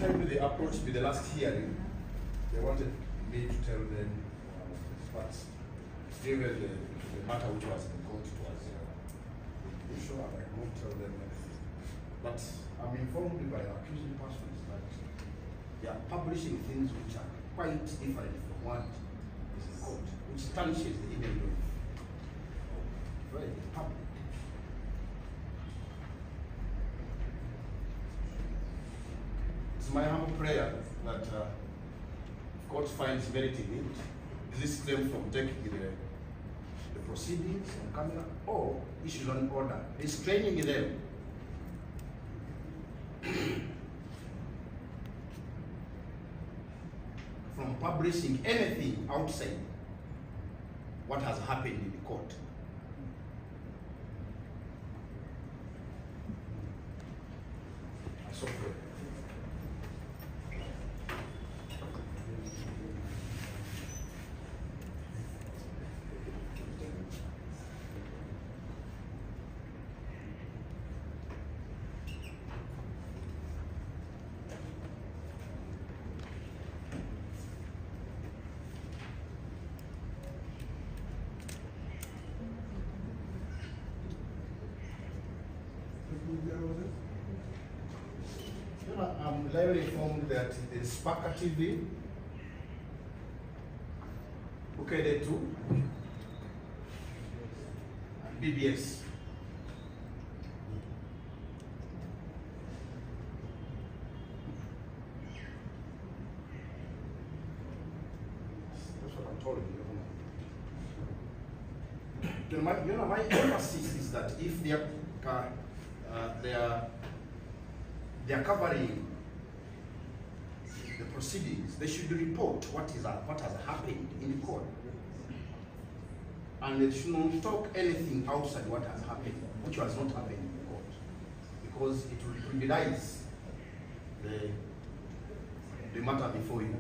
time they approached me the last hearing, they wanted me to tell them, but given the matter which was in court was usual, I won't tell them anything. But I'm informed by accusing persons that they are publishing things which are quite different from what is in court, which tarnishes the image of the public. It's my humble prayer that court finds merit in it, release them from taking the proceedings on camera, or issues an order restraining them from publishing anything outside what has happened in the court. I so pray. I'm lively informed that the Sparker TV, okay, too, and BBS. That's what I'm told you. My emphasis is that if they are covering the proceedings, they should report what has happened in the court, and they should not talk anything outside what has happened, which was not happening in the court, because it will trivialize the matter before you.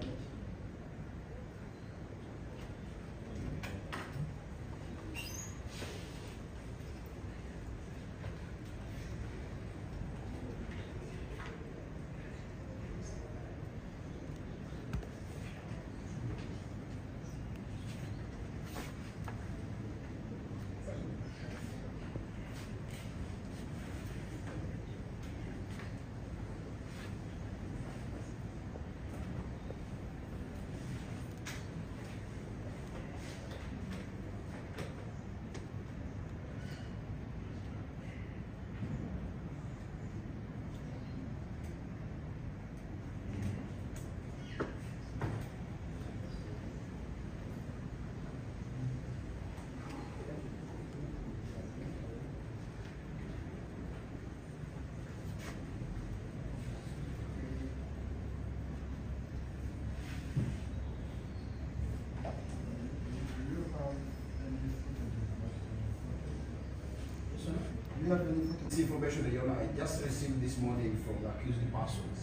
Do you have any information, Your Honor? I just received this morning from the accused persons.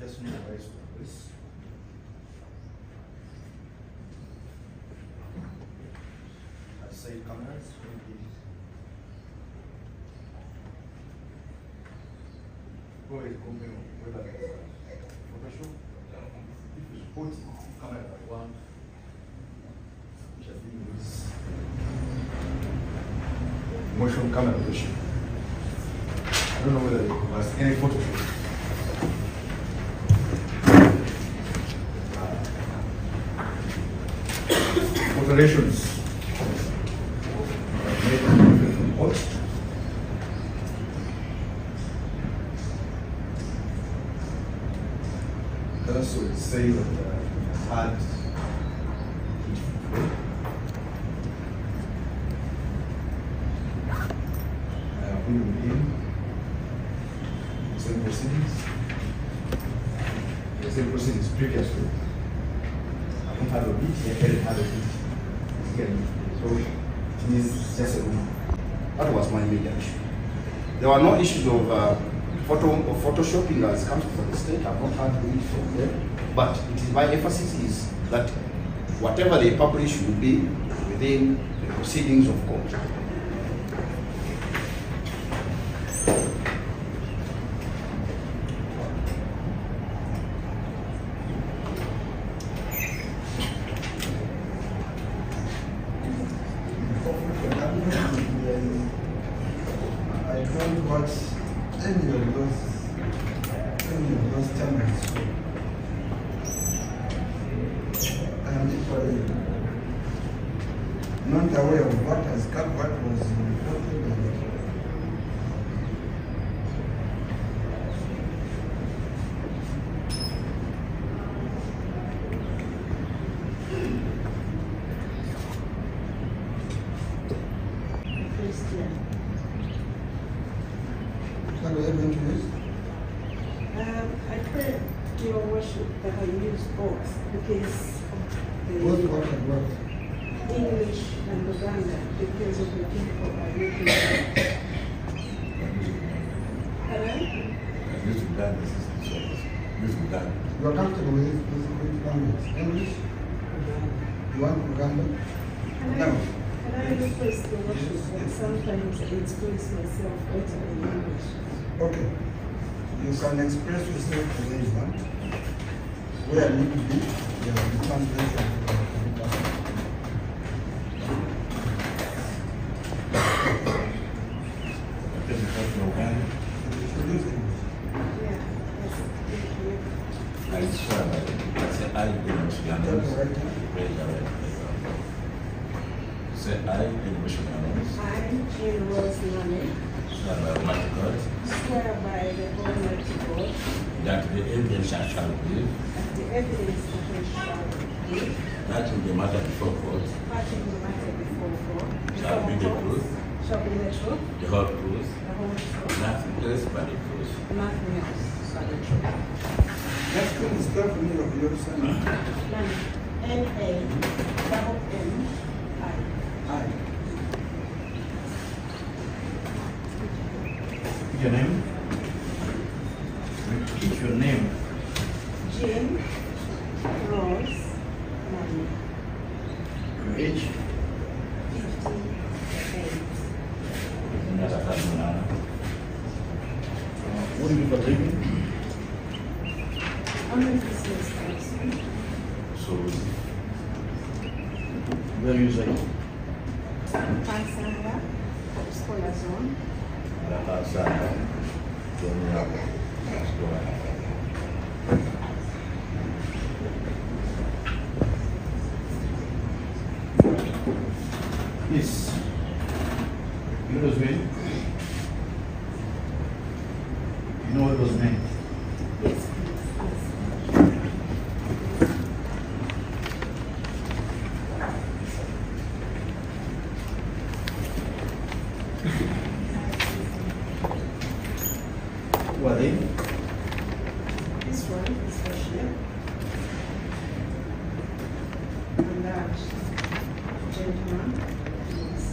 Just need a raise for this. I say cameras, go ahead, compare whether Photoshop. If you put camera one, which has been used motion camera version. I don't know whether it was any Photoshop. Alterations made from court. Also, it says that had same proceedings previously. I don't have a beat, they didn't have a beat. So it is just a rumor. That was my major issue. There were no issues of photoshopping as comes from the state. I've not had it from them. But it is my emphasis is that whatever they publish will be within the proceedings of court. Not aware of what has come, what was reported. I pray your worship that I use both because What the and what? English and Uganda because of the people are looking for. Hello? Use Uganda. You are comfortable with which language? English? You want Uganda? No. Can I request the worship that sometimes I express myself better in English? Okay. You can express yourself the way you want. Where need to be, the translation. Swear by the Almighty God that the evidence I shall give, that the evidence that I shall give, touching the matter before court, touching the matter before God, shall be the truth, shall be the truth, the whole truth, the whole truth, nothing else but the truth. nothing else but the truth. Let's go and spell for me of your son. N-A-M-M-I. I. Your name? Repeat your name. Jane Rose Nani. Your age? 58. What do you do for a living? I'm a business person. So, where are you saying? Pansanga, Scholar Zone. Yes. You know those men? You know what those men? Yes, please. Who are they? This one is for sure. And that gentleman is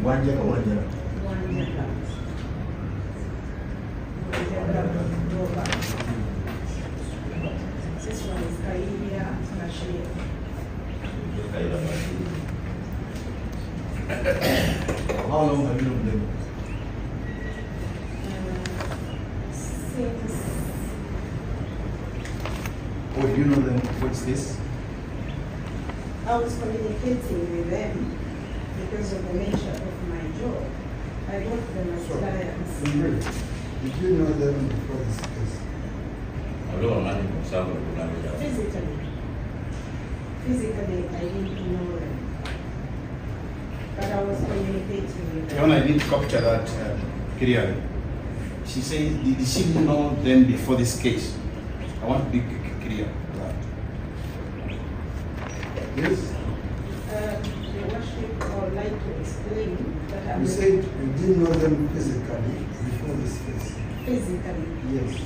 Wanja or Wanja? one gentleman. This one is Kairia Bashir. How long have you known them? Since Oh, do you know them? What's this? I was communicating with them because of the nature of my job. I work them as clients. Did you know them before this case? Physically, I didn't know them. But I was communicating with them. When I need to capture that Kirian, she says, did she know them before this case? I want to be clear. Yes. The worship would like to explain that I'm You said you didn't know them physically before this case. physically. Yes.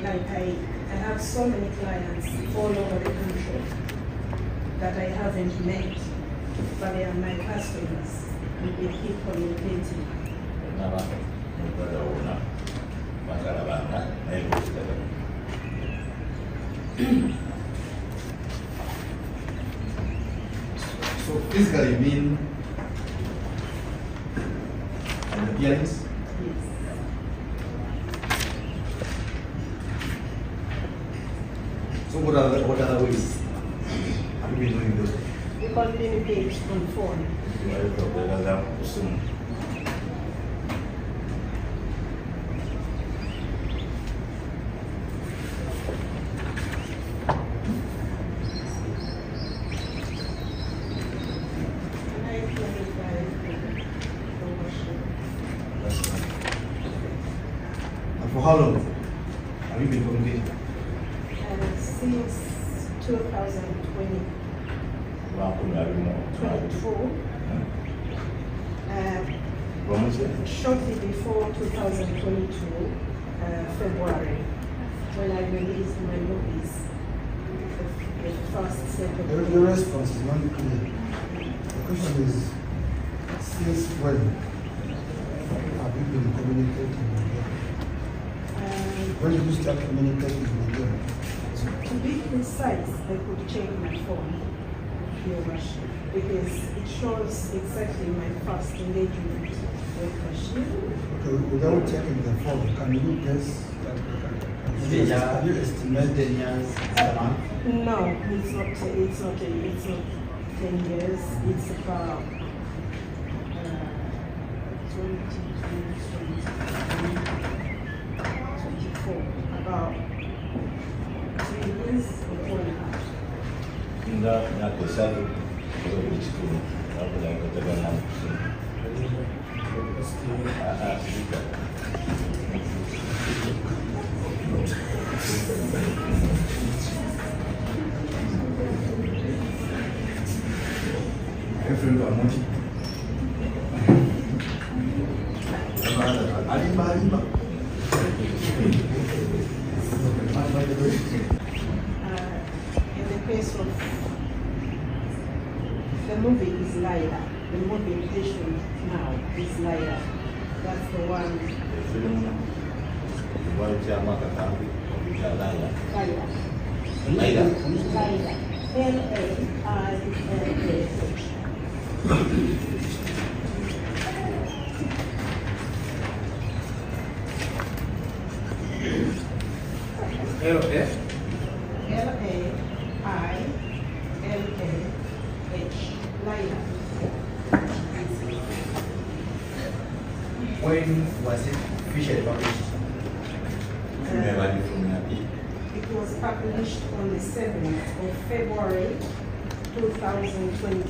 Like I have so many clients all over the country that I haven't met, but they are my customers and we keep communicating. So physically you mean an appearance? Yes. So what other ways have you been doing this? We communicate on phone. And I clarify the worship. That's fine. And for how long have you been communicating? Since 2020. 24. Shortly before 2022, February, when I released my movies, the first set of The response is not clear. The question is, since when have you been communicating with them? When did you start communicating with them? To be precise, I could check my phone, Your Worship, because it shows exactly my first engagement with Bashir. Okay, without checking the phone, can you guess? Can you estimate 10 years, a month? No, it's not 10 years. It's about 24, about 3 years or 4.5. Everyone got money. In the case of the movie is Laila. The movie edition now is Laila. That's the one. Filimu walitia katambi Laila. Laila. Laila. Laila. Laila. L-A? L-A-I-L-A-H. Laila. When was it officially published? It was published on the 7th of February 2022.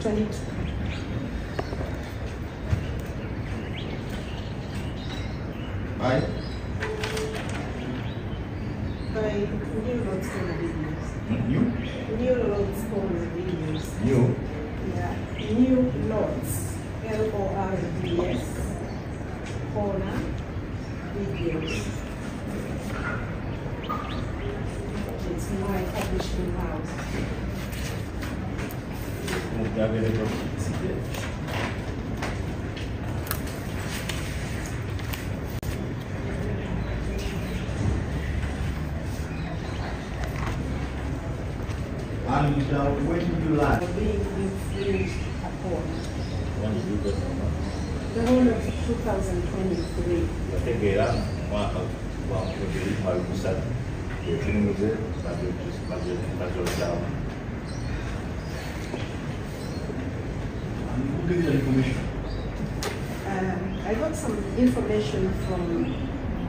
22. Right? By New Lords on the videos. New? New Lords on the videos. New? Yeah. New Lords. L-O-R-D-S. Corner videos. It's my publishing house. And when did you learn? Being infringed upon. When did you go to The whole of 2023. Wategera mwaka wa 2023 Filimu ze bazolaba. And who gave you the information? I got some information from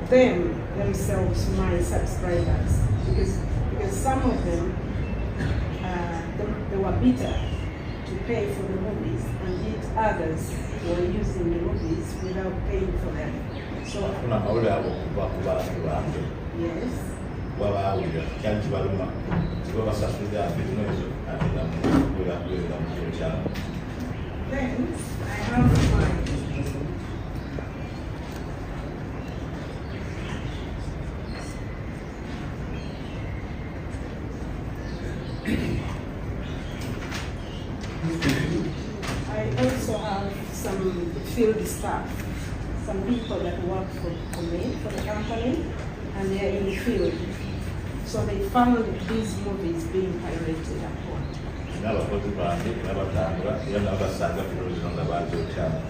them themselves, my subscribers, because some of them they were bitter to pay for the movies, and yet others were using the movies without paying for them. So Kuna maule hapo kuba wake. yes, Wabawulira kyali kibaluma kiba basasuza bizinezo ate namukula kuwera mu kyalo. Then I have my I also have some field staff, some people that work for me, for the company, and they are in the field. So they found these movies being pirated at home. n'abakozi bange n'abatambula era n'abasanga films nga bazokyama.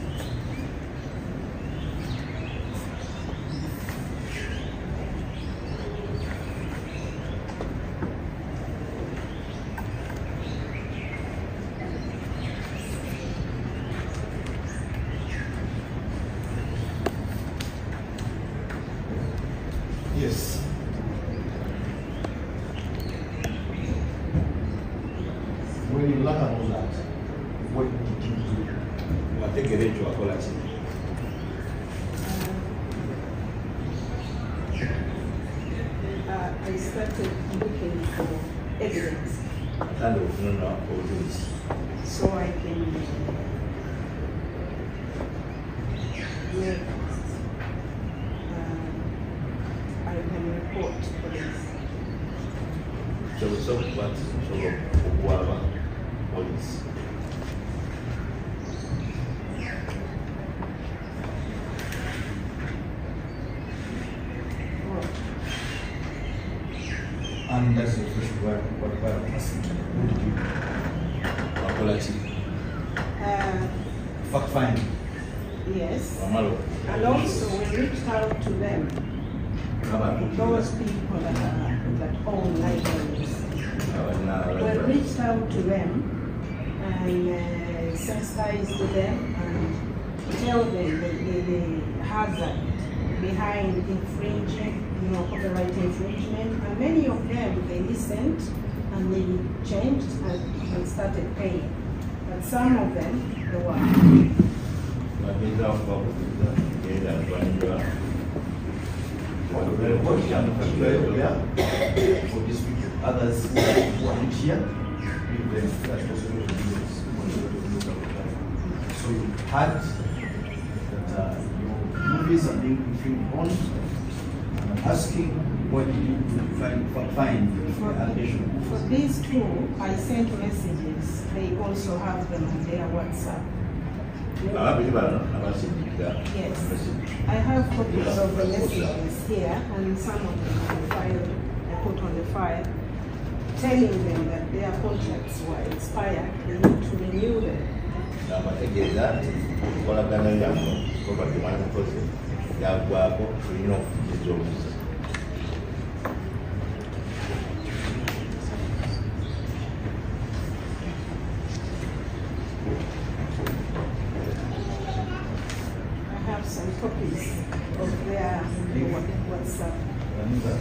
Yes. When you learn about that, what did you do? Wategera ekyo wakola ki? I started looking for evidence Kandi ofunana obujulizi. so I can make, I can report police. Kisobola okuba nti osobola okuwaba poliisi. And that's the first what I'm asking. What did you do? Wakola ki? Fact finding. Yes. Wamala And also we reached out to them, those people that own libraries. We reached out to them and sensitized them and tell them the hazard behind infringing, copyright infringement. And many of them, they listened and they changed and started paying. But some of them, they were. bagenda okubabuuliza genda ntwalibwa What you have for this week, others who are not here, give them that possibility. So you had that your movies are being infringed on. I'm asking what did you do to find the allegation? For these two, I sent messages. They also have them on their WhatsApp. ababiri bano abasindikira Yes. I have copies of the messages here, and some of them I put on the file, telling them that their contracts were expired, they need to renew them. n'abategeeza nti okukolagana yammwe obadde mwanamukozi yaggwako tulina okukiriza obusa. I have some copies of their WhatsApp. And that,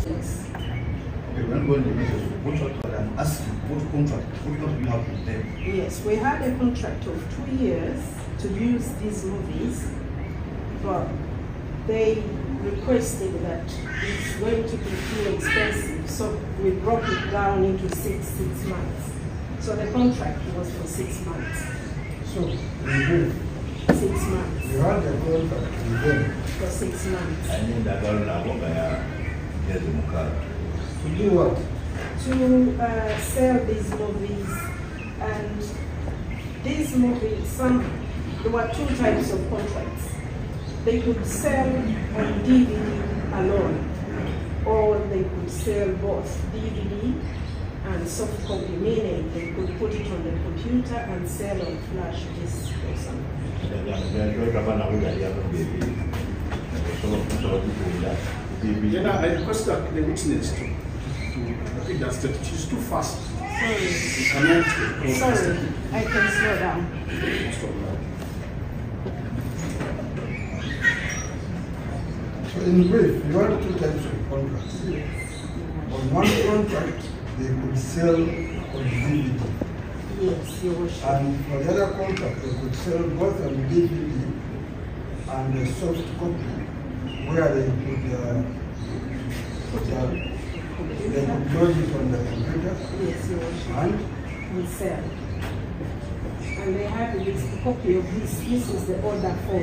Yes. when going to the contract, but I'm asking what contract do you have with them? Yes, we had a contract of 2 years to use these movies, but they requested that it's going to be too expensive, so we broke it down into six months. So the contract was for 6 months. So, you 6 months. had a contract with them For 6 months. alina endagaano nabo nga ya myezi mukaaga. to do what? To sell these movies, and these movies, there were 2 types of contracts. They could sell on DVD alone, or they could sell both DVD and soft copy, meaning they could put it on the computer and sell on flash disk or something. Gaba nabo yali alonga ebiri osobola okutunda bibiri. Then I request that the witness to I think that's that she's too fast. Sorry, You cannot sorry, I can slow down. Stop now. So in brief, you had 2 types of contracts. On one contract, they could sell on DVD. Yes, Your Worship. And for the other contract, they could sell both on DVD and a soft copy, where they could load it on the computer. Yes, Your Worship. And sell. And they have this copy of this. This is the order form.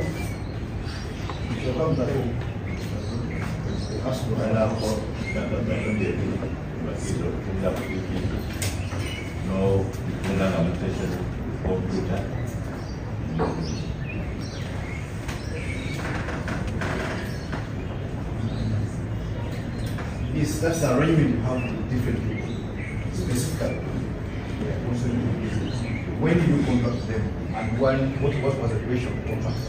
If you come back home, it has to Right now, no limitation computer. Yes, that's the arrangement you have with different people. Specifically. When did you contact them? And what was the duration of the contract?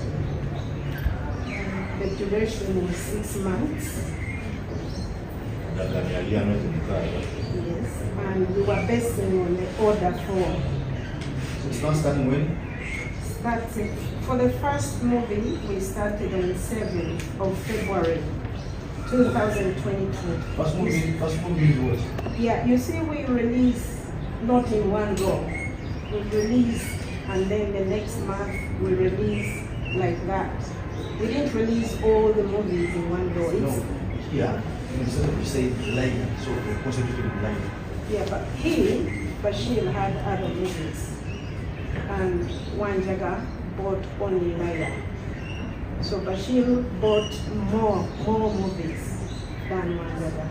The duration was 6 months. Yes, and we were basing on the order form. So it's not starting when? Starting for the first movie, we started on the 7th of February 2022. First movie is what? Yeah, you see, we release not in one go. We release, and then the next month we release like that. We didn't release all the movies in one go. No. Yeah. Instead of you say line, so we're concentrating line. Yeah, but Bashir had other movies, and Wanjaga bought only Laya. So Bashir bought more movies than Wanjaga.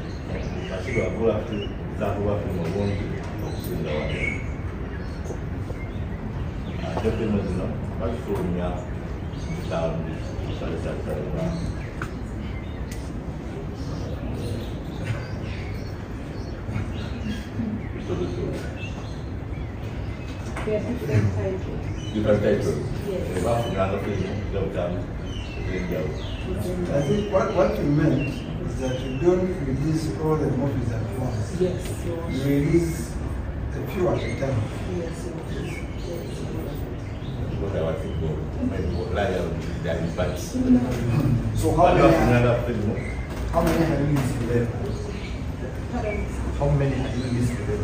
They are different titles. Different titles. Yes. I think what you meant is that you don't release all the movies at once. Yes, Your You Worship. release a few at a time. Yes, Your Worship. So how many have you released today? Pardon? How many have you released today?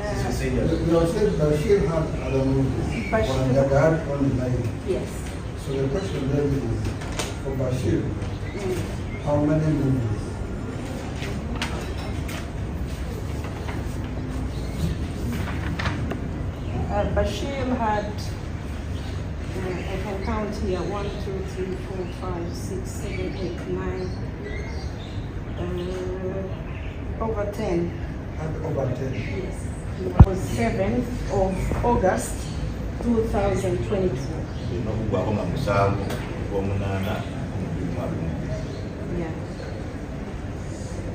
Uh, Say You that. said Bashir had other movies. Bashir. One that had only nine. Yes. So the question then is, for Bashir, how many movies? Bashir had, I can count here, 1, 2, 3, 4, 5, 6, 7, 8, 9, over 10. Had over 10. Yes. It was 7th of August 2022. Yeah.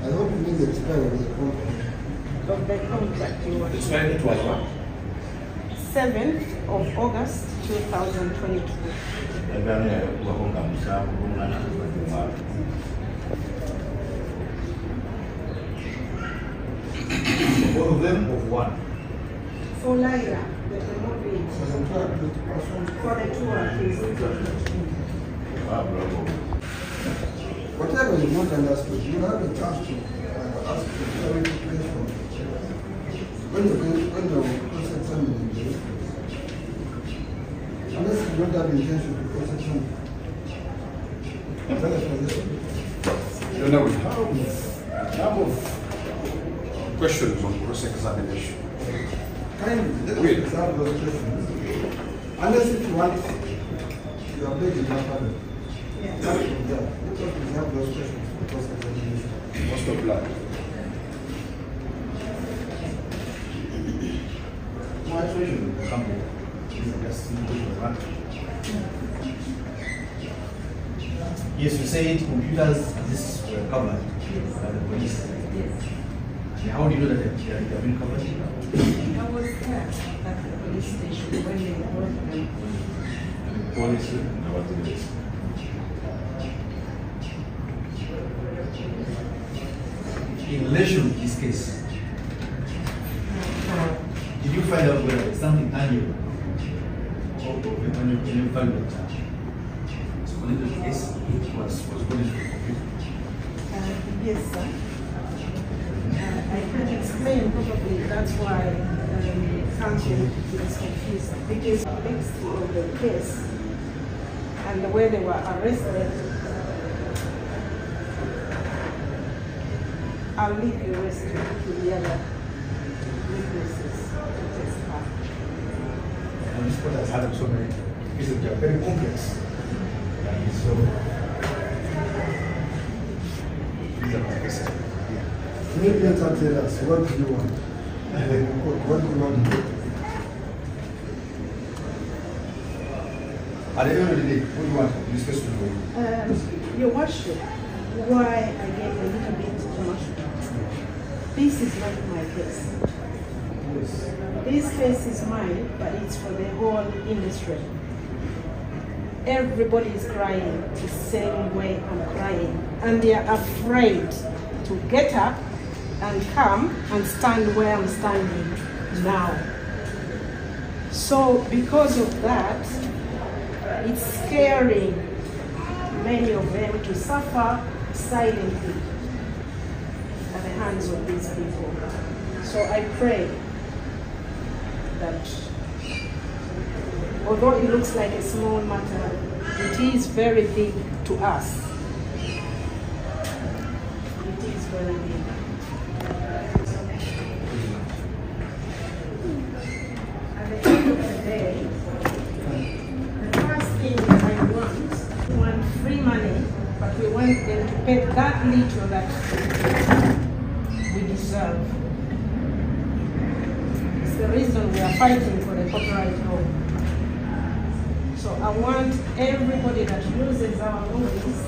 I hope you mean the expiry of the contract. Of the contract, you were. It's when it was what? 7th of August 2022. All of them of one. For Lyra, the movie, So the 200%. for the two artists. Whatever is not understood, you have a chance to ask for clarification. When you process something, unless you don't have intention to process something. Is that a transition? You know, we have a number of questions on cross-examination. Let's Wait. reserve those questions. Unless if you want, you are begging your pardon. Yeah. Let us reserve those questions for cross-examination. What's the plan? My treasure will come here. Just simple one. Yes, you said computers, this were covered by the police. Yes. And how do you know that they have been covered? I was there at the police station when they brought them. In relation to this case, did you find out whether there's something tangible or when you found that it's connected to the case, it was connected to the computer? Yes, sir. I can explain probably, that's why counsel is confused because next of the case and the way they were arrested, I'll leave the rest to the other witnesses to testify. And this court has had so many cases which are very complex. And so, these are my cases. Maybe let her tell us, what do you want? What do you want? At the end of the day, what do you want this case to do? Your Worship, why I gave a little bit too much. This is not my case. Yes. This case is mine, but it's for the whole industry. Everybody is crying the same way I'm crying, and they are afraid to get up and come and stand where I'm standing now. So because of that, it's scaring many of them to suffer silently at the hands of these people. So I pray that although it looks like a small matter, it is very big to us. It is very big. At the end of the day, the first thing that I want free money, but we want them to pay that little that we deserve. It's the reason we are fighting for the copyright law. So I want everybody that uses our movies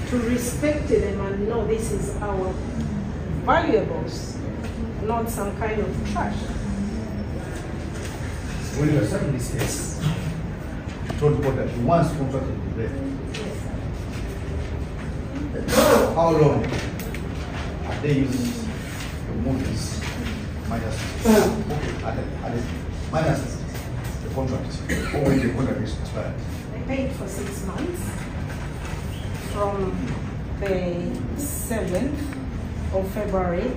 to respect them and know this is our valuables, not some kind of trash. When you are serving this case, you told God that you once contracted with them. Yes. How long have they used the movies minus minus the contract, or when the contract is expired? They paid for 6 months from the 7th of February,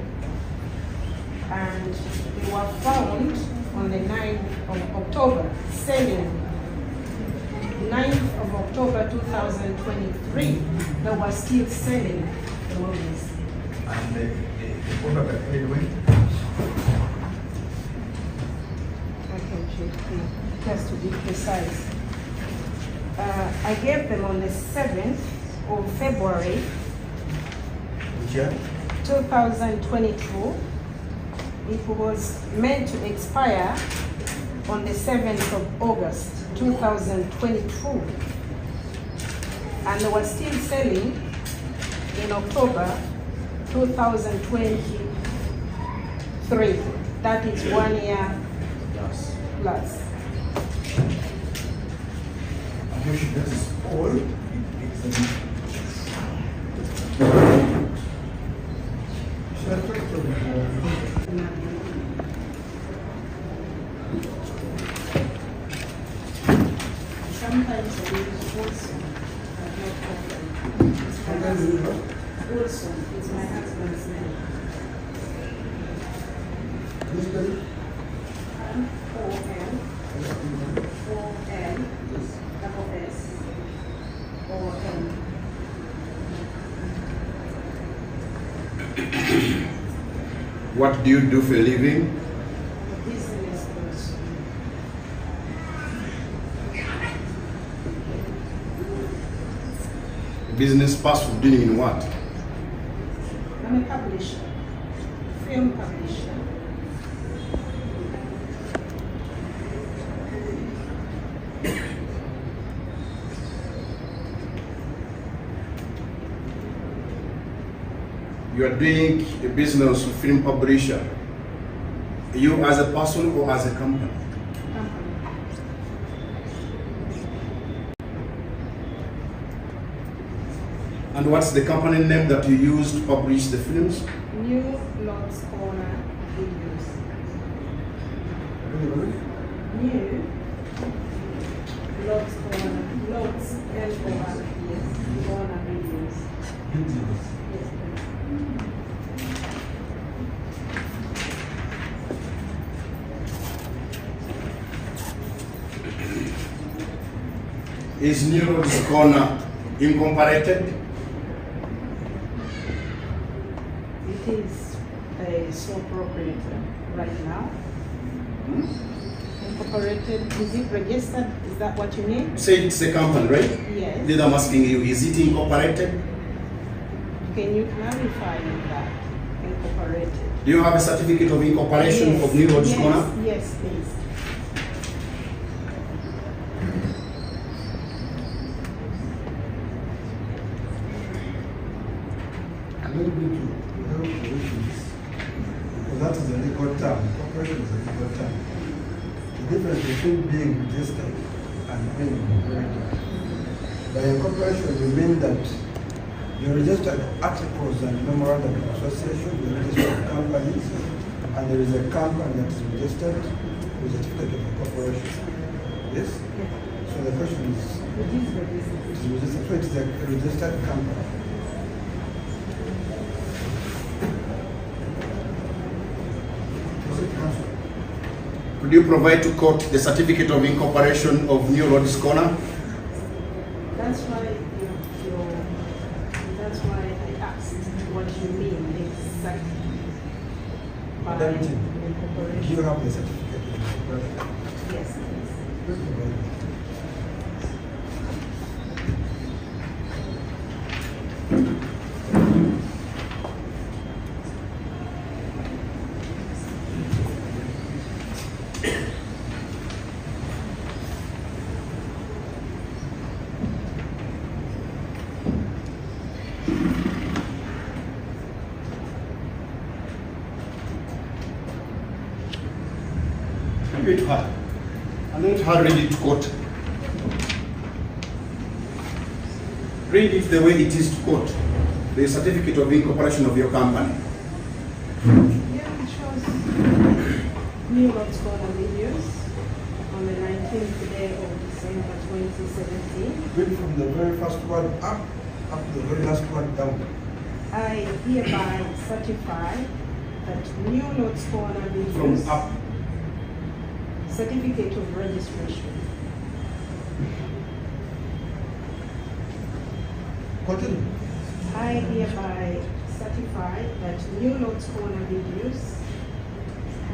and we were found on the 9th of October selling. 9th of October 2023, they were still selling the movies. And the contract that paid when? I can check just to be precise. I gave them on the 7th of February Which year? 2022. It was meant to expire on the 7th of August 2022. And they were still selling in October 2023. That is 1 year Yes. plus. You should get this all. Sometimes I use also, but not often. It's my husband. Also, it's my husband's name. O-N, O-N, double S, O-N. What do you do for a living? Business person. Business person dealing in what? I'm a publisher, film publisher. You are doing a business of film publisher. You as a person or as a company? And what's the company name that you use to publish the films? New Lord's Corner Videos. New Lord's Corner, Lord's L-O-R-D-S, Corner Videos. Yes, please. Is New Roads Corner incorporated? It is a sole proprietor right now. Incorporated, is it registered? Is that what you mean? Say it's a company, right? Yes. Then I'm asking you, is it incorporated? Can you clarify that? Incorporated. Do you have a certificate of incorporation Yes. of New Roads Yes, Corner? yes, please. A little bit to help the issues, because that is a legal term. Corporation is a legal term. The difference between being registered and being incorporated. By incorporation, we mean that you registered articles and memorandum of association, you registered companies, and there is a company that is registered with a certificate of incorporation. Yes? So the question is, It is registered. it is registered, so it is a registered company. Could you provide to court the certificate of incorporation of New Roads Corner? That's why that's why I asked what you mean exactly by Madam Jim, do incorporation. you have the certificate of incorporation? Yes, please. Please provide it. Read her. And let her read it to court. Read it the way it is to court. The certificate of incorporation of your company. Yeah, it shows New Roads Corner videos on the 19th day of December 2017. Read from the very first one up to the very last one down. I hereby certify that New Roads Corner videos From up. certificate of registration. Continue. I hereby certify that New Roads Corner videos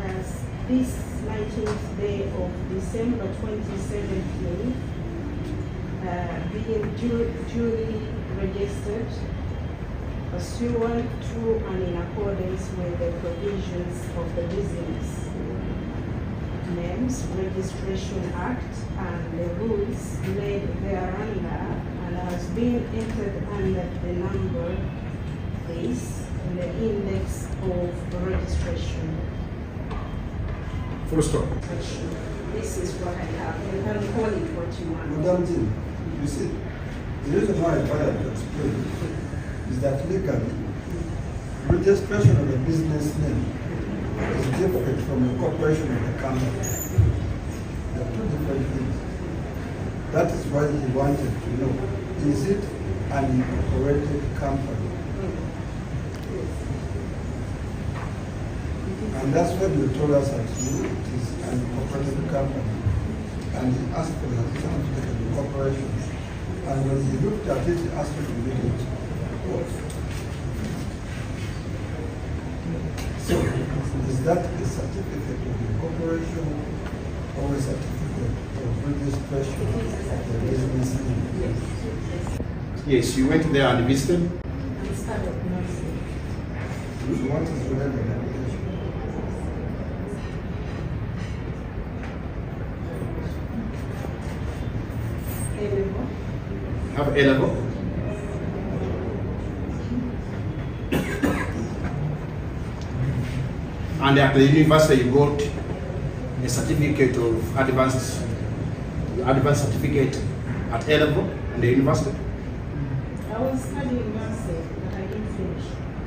has this 19th day of December 2017 being duly registered pursuant to and in accordance with the provisions of the Business Names Registration Act and the rules made thereunder, and has been entered under the number place in the index of registration. Full stop. This is what I have. You can call it what you want. Madam Jim, you see, the reason why I wanted to explain is that legally, registration of a business name is different from a corporation of a company. They are two different things. That is why he wanted to know, is it an incorporated company? And that's what you told us that it is an incorporated company. And he asked for the certificate of incorporation. And when he looked at it, he asked me to read it. So, is that a certificate of incorporation or a certificate of registration of the business name? Yes, you went there and visited. And started nursing. So what is the level of application? A-level. Have A level. And at the university you got a certificate of advanced certificate at A level in the university. I was studying nursing, but I didn't finish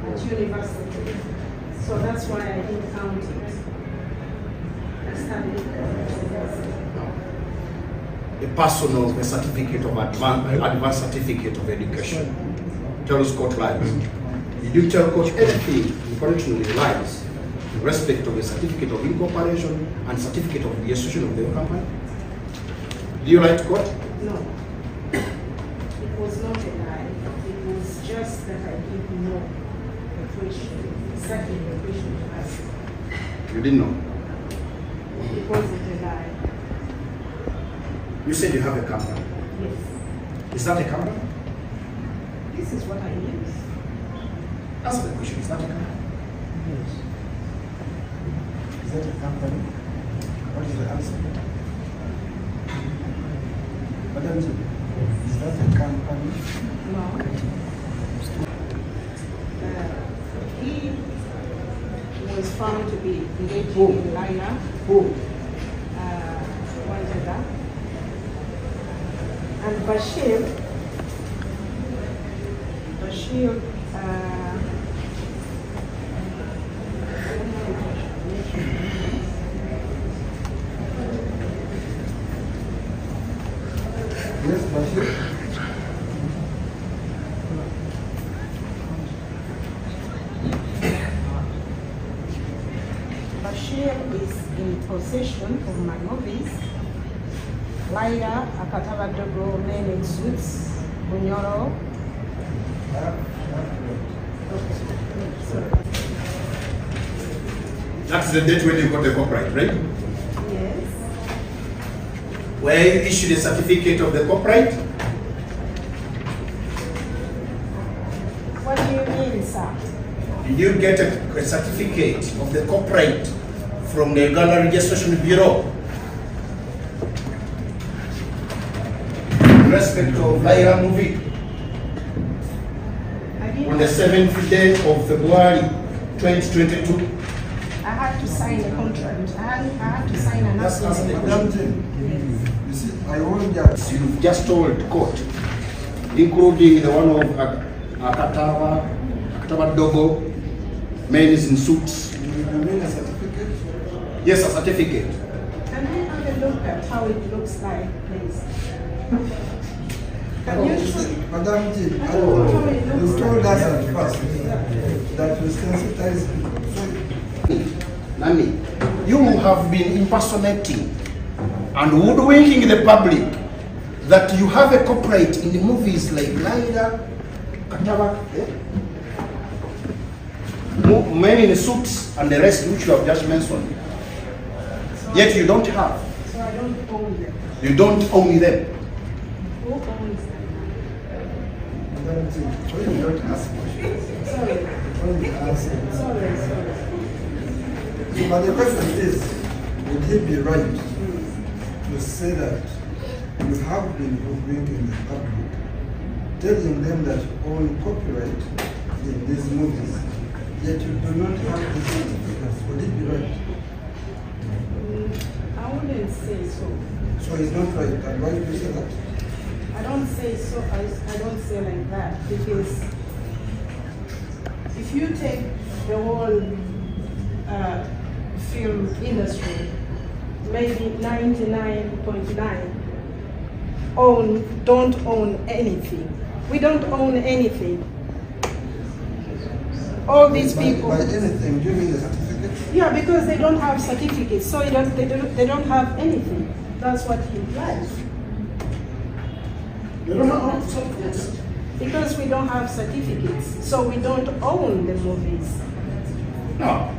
at university. So that's why I didn't count it. I studied at university. A personal a certificate of advanced certificate of education. Tell us court lies. Did you tell court anything in connection with the lies in respect of a certificate of incorporation and certificate of registration of the company? Do you lie to court? No. ask that I give more the question, exactly the question to ask. You didn't know? Because of the lie. You said you have a company. Yes. Is that a company? This is what I use. Answer the question. Is that a company? Yes. Is that a company? What is the answer? Madam, is that a company? No. He was found to be engaged in Lila. Who? Wanjada. And Bashir, Yes, Bashir. Bashir is in possession of my movies. Laida, Batwaliddwa, men in suits, Bunyoro. That's the date when you got the copyright, right? Yes. Were you issued a certificate of the copyright? What do you mean, sir? Did you get a certificate of the copyright from the Uganda Registration Bureau? In respect of Laira movie on the 7th day of February 2022. I had to sign a contract. I had to sign an That's not the Madam Yes. you see, I warned that. You've just told court, including the one of Batwaliddwa, men is in suits. You mean a certificate? Yes, a certificate. Can we have a look at how it looks like, please? Can you show? Madam G, I don't know how it you looks told like. us at first that we sensitize people. Nani, you have been impersonating and hoodwinking the public that you have a copyright in the movies like Laida, Kataba, Men in Suits, and the rest which you have just mentioned. Yet you don't have. So I don't own them. You don't own them. Who owns them? Madam G, when you don't ask questions, Sorry. when you answer. Sorry. But the question is, would he be right to say that you have been hoodwinking the public, telling them that you own copyright in these movies, yet you do not have the certificates? Would it be right? I wouldn't say so. So it's not right. And why do you say that? I don't say so. I don't say like that because if you take the whole film industry, maybe 99.9 don't own anything. We don't own anything. All these people. By anything, do you mean a certificate? Yeah, because they don't have certificates, so they don't have anything. That's what he implies. You don't have certificates. Because we don't have certificates, so we don't own the movies. No.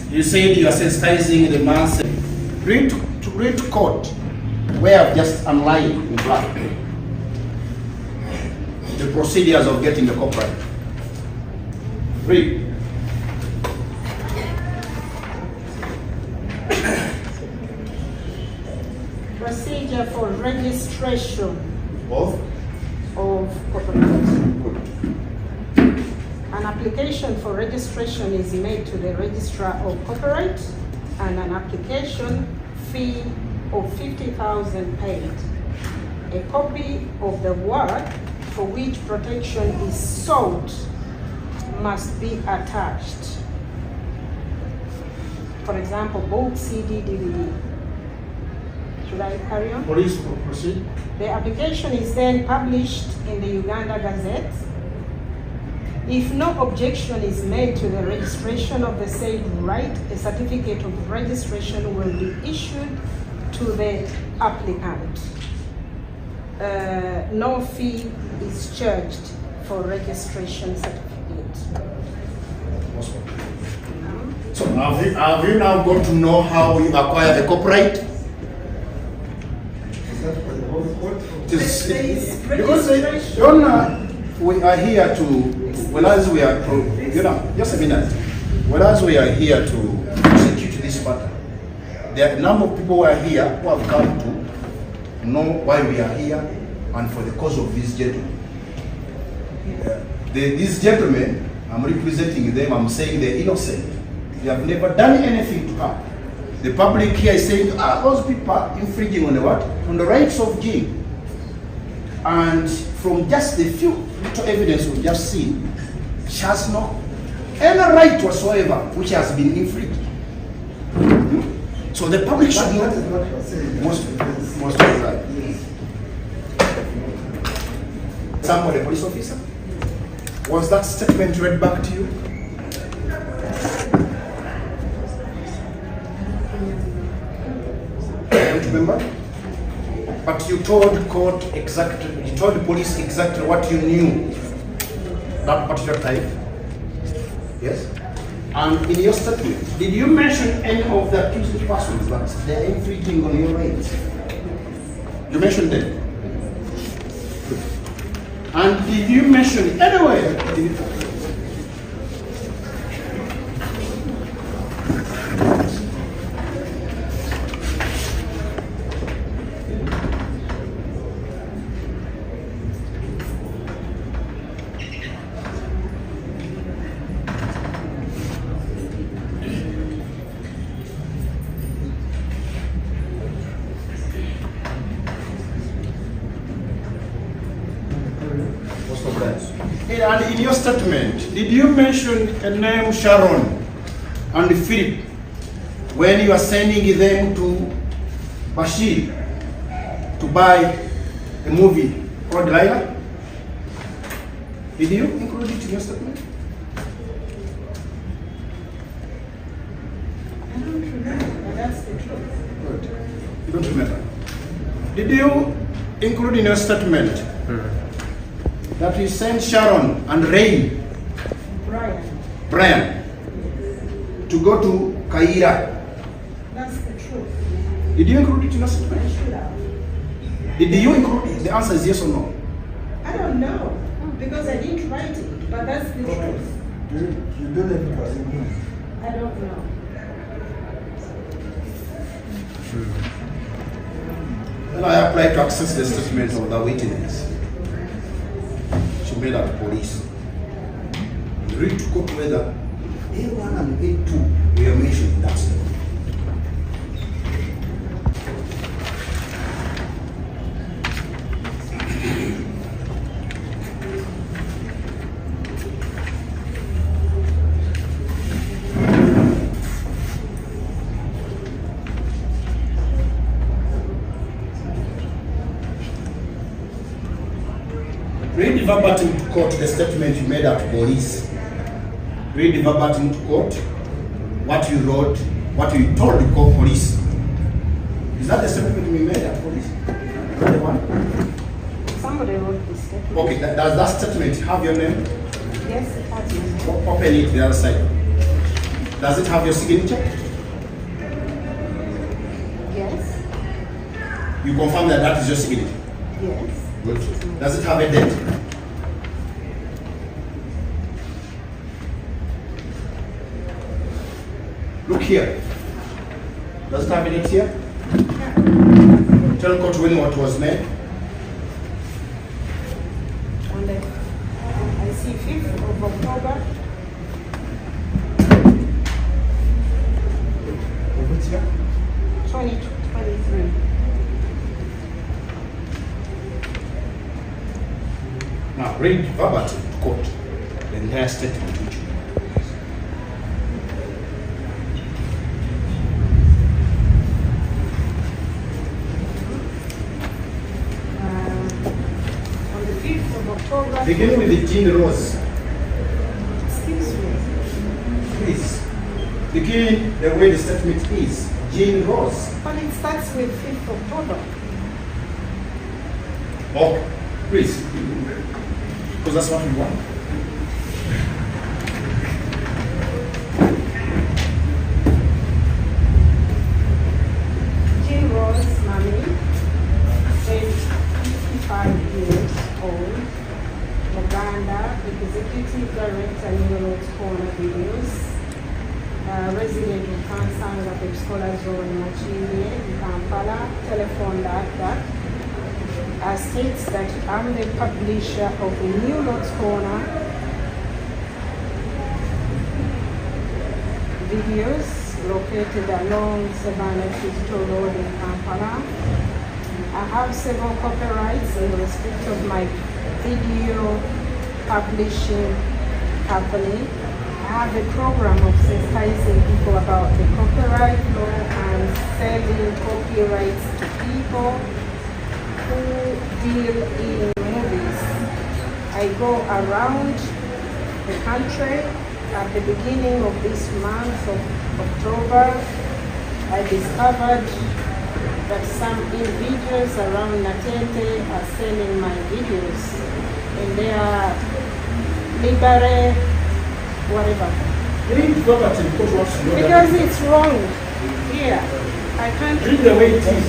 You said you are sensitizing the masses. Read to court where I've just underlined in black the procedures of getting the copyright. Read. Procedure for registration Of? of copyright. Good. An application for registration is made to the Registrar of Copyright and an application fee of 50,000 paid. A copy of the work for which protection is sought must be attached. For example, book, CD, DVD. Should I carry on? Police proceed. The application is then published in the Uganda Gazette. If no objection is made to the registration of the said right, a certificate of registration will be issued to the applicant. No fee is charged for registration certificate. So have you now got to know how you acquire the copyright? Is that for the whole court? Because Registration. we are here to, whereas we are, just a minute, whereas we are here to execute this matter, there are a number of people who are here who have come to know why we are here and for the cause of these gentlemen. These gentlemen, I'm representing them, I'm saying they're innocent. They have never done anything to her. The public here is saying, those people are infringing on the what? On the rights of Jane. And from just the few little evidence we've just seen, she has no any right whatsoever which has been infringed. So the public should know. That is what you're saying. Most of the time. Somebody, police officer? Was that statement read back to you? I don't remember. But you told court exactly, you told the police exactly what you knew that particular time. Yes? And in your statement, did you mention any of the accused persons that they are infringing on your rights? You mentioned them. And did you mention anywhere? And in your statement, did you mention a name Sharon and Philip when you are sending them to Bashir to buy a movie called Delilah? Did you include it in your statement? I don't remember, but that's the truth. Good. You don't remember? Did you include in your statement that you sent Sharon and Ray, Brian, to go to Kaira? That's the truth. Did you include it in your I statement? should have. Did you include it? The answer is yes or no. I don't know, because I didn't write it, but that's the truth. You don't have it was in I don't know. Then I applied to access the statement of the witness. She made at the police. Read to court whether A1 and A2 were mentioned in that statement. Read verbatim to court the statement you made at police. Read verbatim to court what you wrote, what you told the court police. Is that the statement we made at police? The one? Somebody wrote this statement. Okay, does that statement have your name? Yes, it has my name. Open it the other side. Does it have your signature? Yes. You confirm that that is your signature? Yes. Good. Does it have a date? Look here. Does it have a date here? Tell court when what was made. On the, I see 5th of October. Of which year? 2023. Now read verbatim to court the entire statement which you made. On the 5th of October. Begin with the Jean Rose. Excuse me. Please. Begin the way the statement is. Jean Rose. But it starts with 5th October. Oh, please. Because that's what we want. Jean Rose, mommy, age 55 years old, Uganda, executive director, New Roads Corner Videos, resident in Kansanga, the Scholars Road, Machine, Kampala, telephone that states that I'm the publisher of the New Roads Corner videos located along Zebinna Road in Kampala. I have several copyrights in respect of my video publishing company. I have a program of sensitizing people about the copyright law and selling copyrights to people who deal in movies. I go around the country. At the beginning of this month of October, I discovered that some individuals around Natete are selling my videos, and they are libere, whatever. Because it's wrong here. I can't Read the way it is.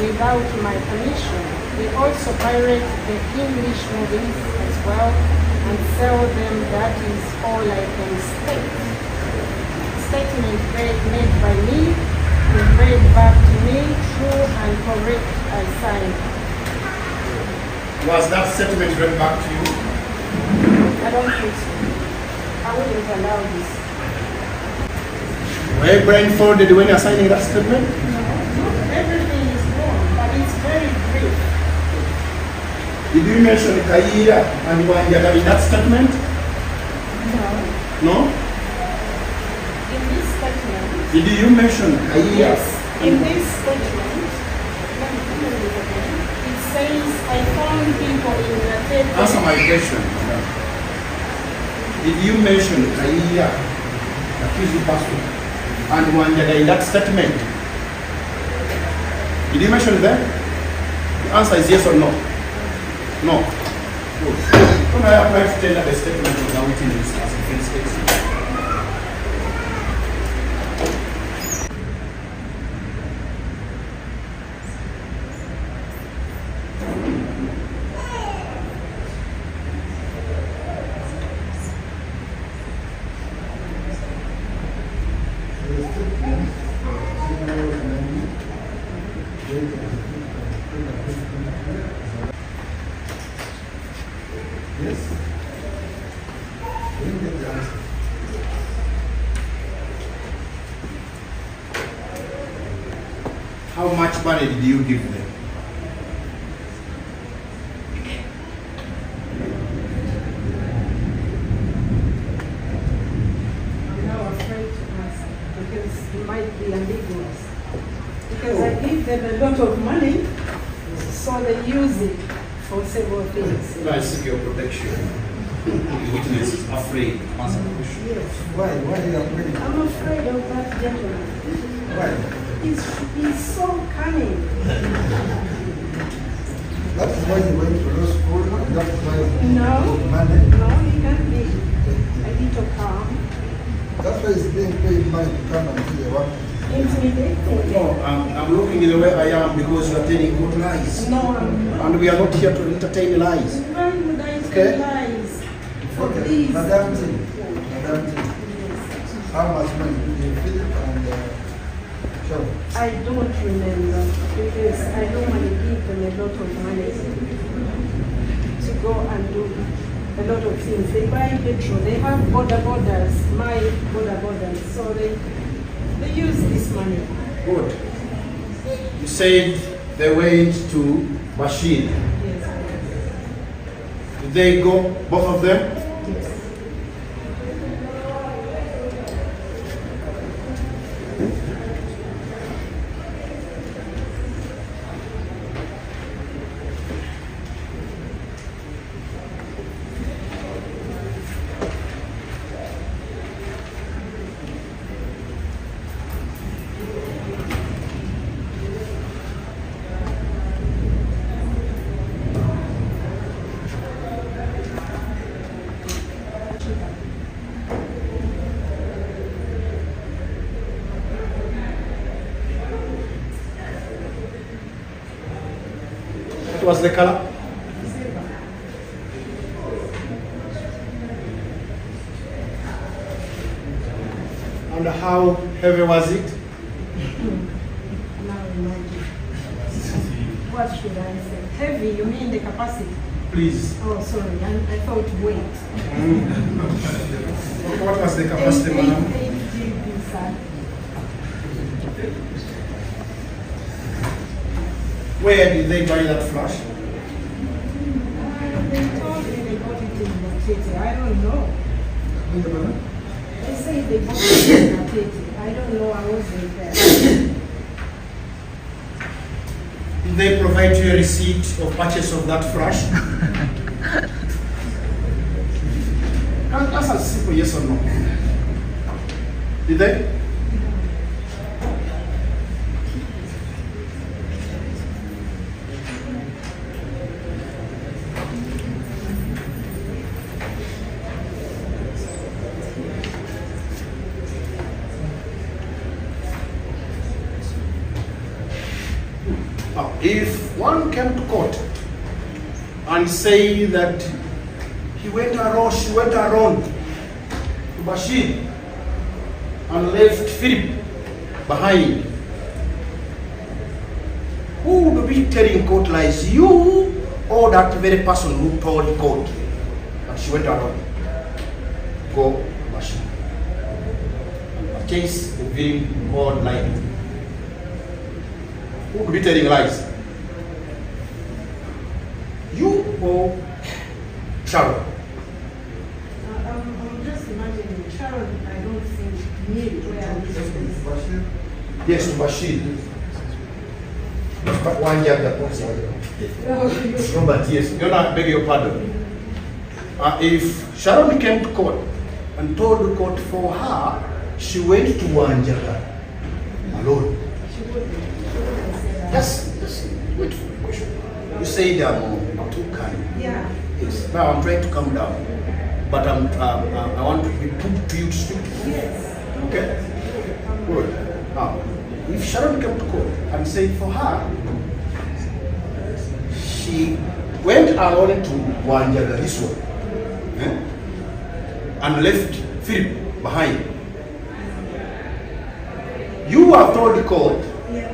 without my permission. They also pirate the English movies as well and sell them. That is all I can state. Statement made by me, read back to me, true and correct, I signed. Was that statement read back to you? I don't think so. I wouldn't allow this. Were you blindfolded when you're signing that statement? No, everything is wrong, but it's very brief. Did you mention Kaira and Wanjaga in that statement? No. No? In this statement, Did you mention Kaira? yes, in this statement, let me read it again. It says, I found people in the table. Answer my question. Did you mention Kaira, accused person, and Wanjaga in that statement? Did you mention them? The answer is yes or no? No. Good. When I apply to tender the statement of the witness as a defense case. Yes? We didn't get the answer. How much money did you give them? I'm now afraid to ask because it might be ambiguous. Because I give them a lot of money, so they use it for several things. I seek your protection. The witness is afraid to answer the question. Yes. Why? Why are you afraid? I'm afraid of that gentleman. Why? He's so cunning. That is why you went to law school, and that is why you No, money. no, he can't be a little calm. That's why he's being paid money to come and do the work. Intimidating. No, I'm looking in the way I am because you are telling good lies. No, I'm not. And we are not here to entertain lies. Why would I Okay. say lies? For Okay, these. Madam T, Madam T, how much money did you Philip and Joe? I don't remember because I normally give them a lot of money to go and do a lot of things. They buy petrol, they have borders, my borders, so they use this money. Good. You said they went to Bashir. Yes. Did they go, both of them? Yes. was the color? And how heavy was it? Now imagine. What should I say? Heavy, you mean the capacity? Please. Oh, sorry, I thought weight. What was the capacity, madam? 8 GB, sir. Where did they buy that flash? They told me they got it in Matete. I don't know. They say they bought it in Matete. I don't know, I wasn't there. Did they provide you a receipt of purchase of that flash? That's a simple yes or no. Did they? Now, if one came to court and say that he went around, she went around to Bashir and left Philip behind, who would be telling court lies, you or that very person who told court that she went around? Go to Bashir and purchase the very called lie. Who would be telling lies? You or Sharon? I'm just imagining Sharon, I don't think, knew where this is. Yes, to Bashir. But one year that was Robert, yes. You're not begging your pardon. If Sharon came to court and told the court for her, she went to Wanjaga alone. She wouldn't say that. Yes, wait for the question. You say they are too kind. Yeah. Yes. Now I'm trying to calm down, but I want to be put to you to speak. Yes. Okay. Good. Now, if Sharon came to court and said for her, she went alone to Wanjaga, this one, and left Philip behind. You have told the court. Yeah.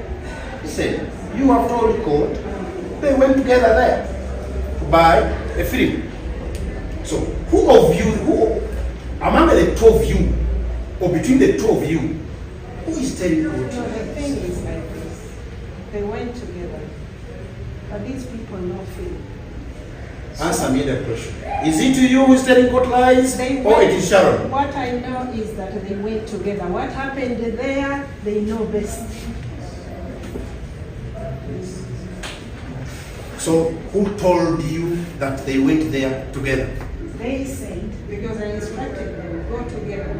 Said, you have told the court they went together there to buy a film. So, who of you, among the two of you, or between the two of you, who is telling court? No, the thing is like this. They went together. But these people know Philip. Answer me that question. Is it you who is telling court lies, or it is Sharon? What I know is that they went together. What happened there, they know best. So, who told you that they went there together? They said, because I instructed them, go together.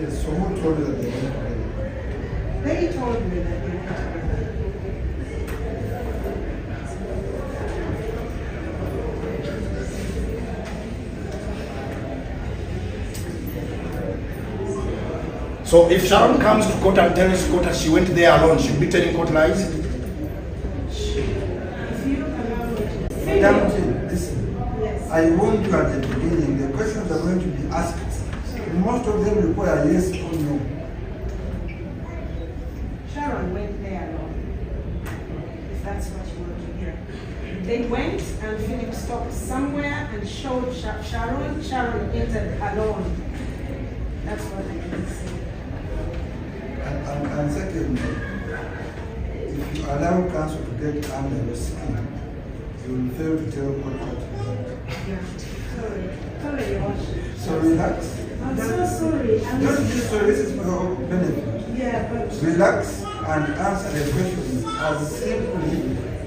Yes, so who told you that they went together? They told me that they went together. So, if Sharon comes to court and tells court that she went there alone, she'll be telling court lies? If you allow me to. Madam, listen. Yes. I warned you at the beginning, the questions are going to be asked. Most of them require yes or no. Sharon went there alone, if that's what you want to hear. They went and Philip stopped somewhere and showed Sharon. Sharon entered alone. That's what I can say. And secondly, if you allow counsel to get under your skin, you will fail to tell court what you want. Yeah. Sorry. Sorry, Your Worship. So relax. I'm so sorry. Don't be sorry, this is for your benefit. Yeah, but Relax and answer the questions as simply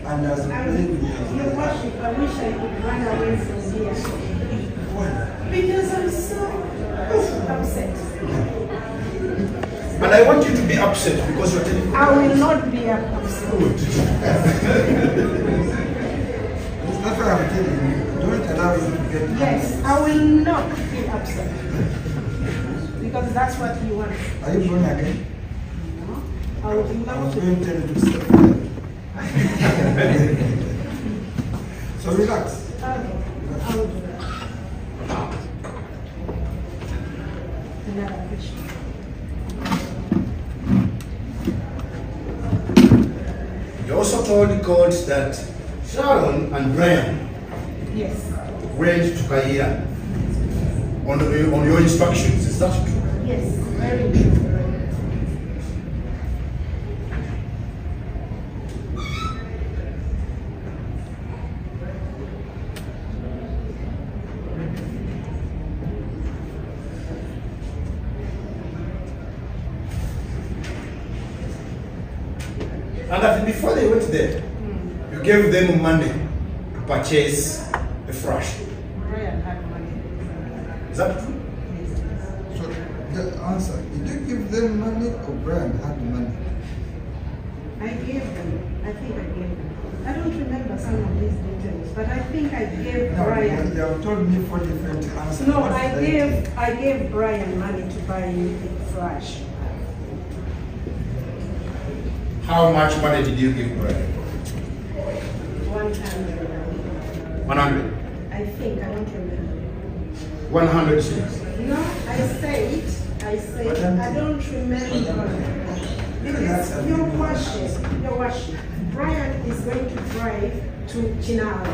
and as plainly as Your you Worship, I wish I could run away from here. Why? Because I'm so upset. And I want you to be upset because you're telling I will not be upset. That's what I'm telling you. Don't allow you to get Yes, angry. I will not be upset. Because that's what you want. Are you born again? I would I love was to. going to tell you to step So relax. Okay, I'll do that. Another question. You also told the court that Sharon and Brian Yes. went to Kaira on your instructions. Is that true? Yes, very true. And that before they went there, you gave them money to purchase a flash. Brian had money. Is that true? So the answer, did you give them money or Brian had money? I gave them. I think I gave them. I don't remember some of these details, but I think I gave No, Brian. you have told me 4 different answers. No, What I did gave Brian money to buy a flash. How much money did you give Brian? 100. 100. I think, I don't remember. 100 shillings. No, I said, I don't remember. Because your worship, Brian is going to drive to Chinala.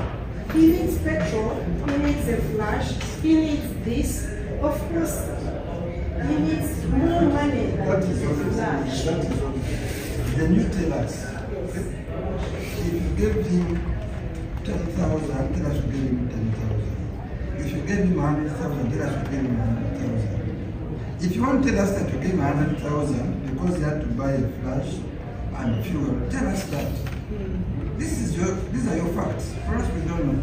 He needs petrol, he needs a flash, he needs this. Of course, he needs more money than That is the all. flash. That is all. Then you tell us. Yes. If you gave him 10,000, tell us you gave him 10,000. If you gave him 100,000, tell us you gave him 100,000. If you want to tell us that you gave him 100,000 because you had to buy a flash and fuel, tell us that. These are your facts. For us, we don't know.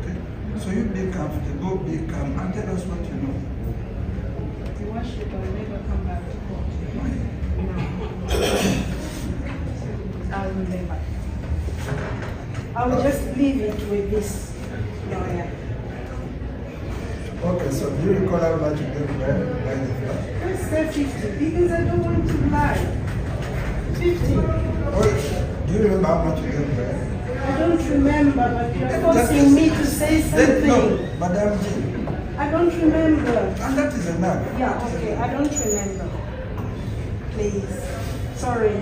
Okay? So you be comfortable, be calm, and tell us what you know. The worship will never come back to court. No. I'll remember. I'll just leave it with this lawyer. Okay, so do you recall how much you gave Brian to buy the flash? Let's say 50 because I don't want to lie. 50. Or do you remember how much you gave Brian? I don't remember, but you're forcing me to say something. No, Madam G. I don't remember. And that is enough. Yeah, okay, I don't remember. Please. Sorry.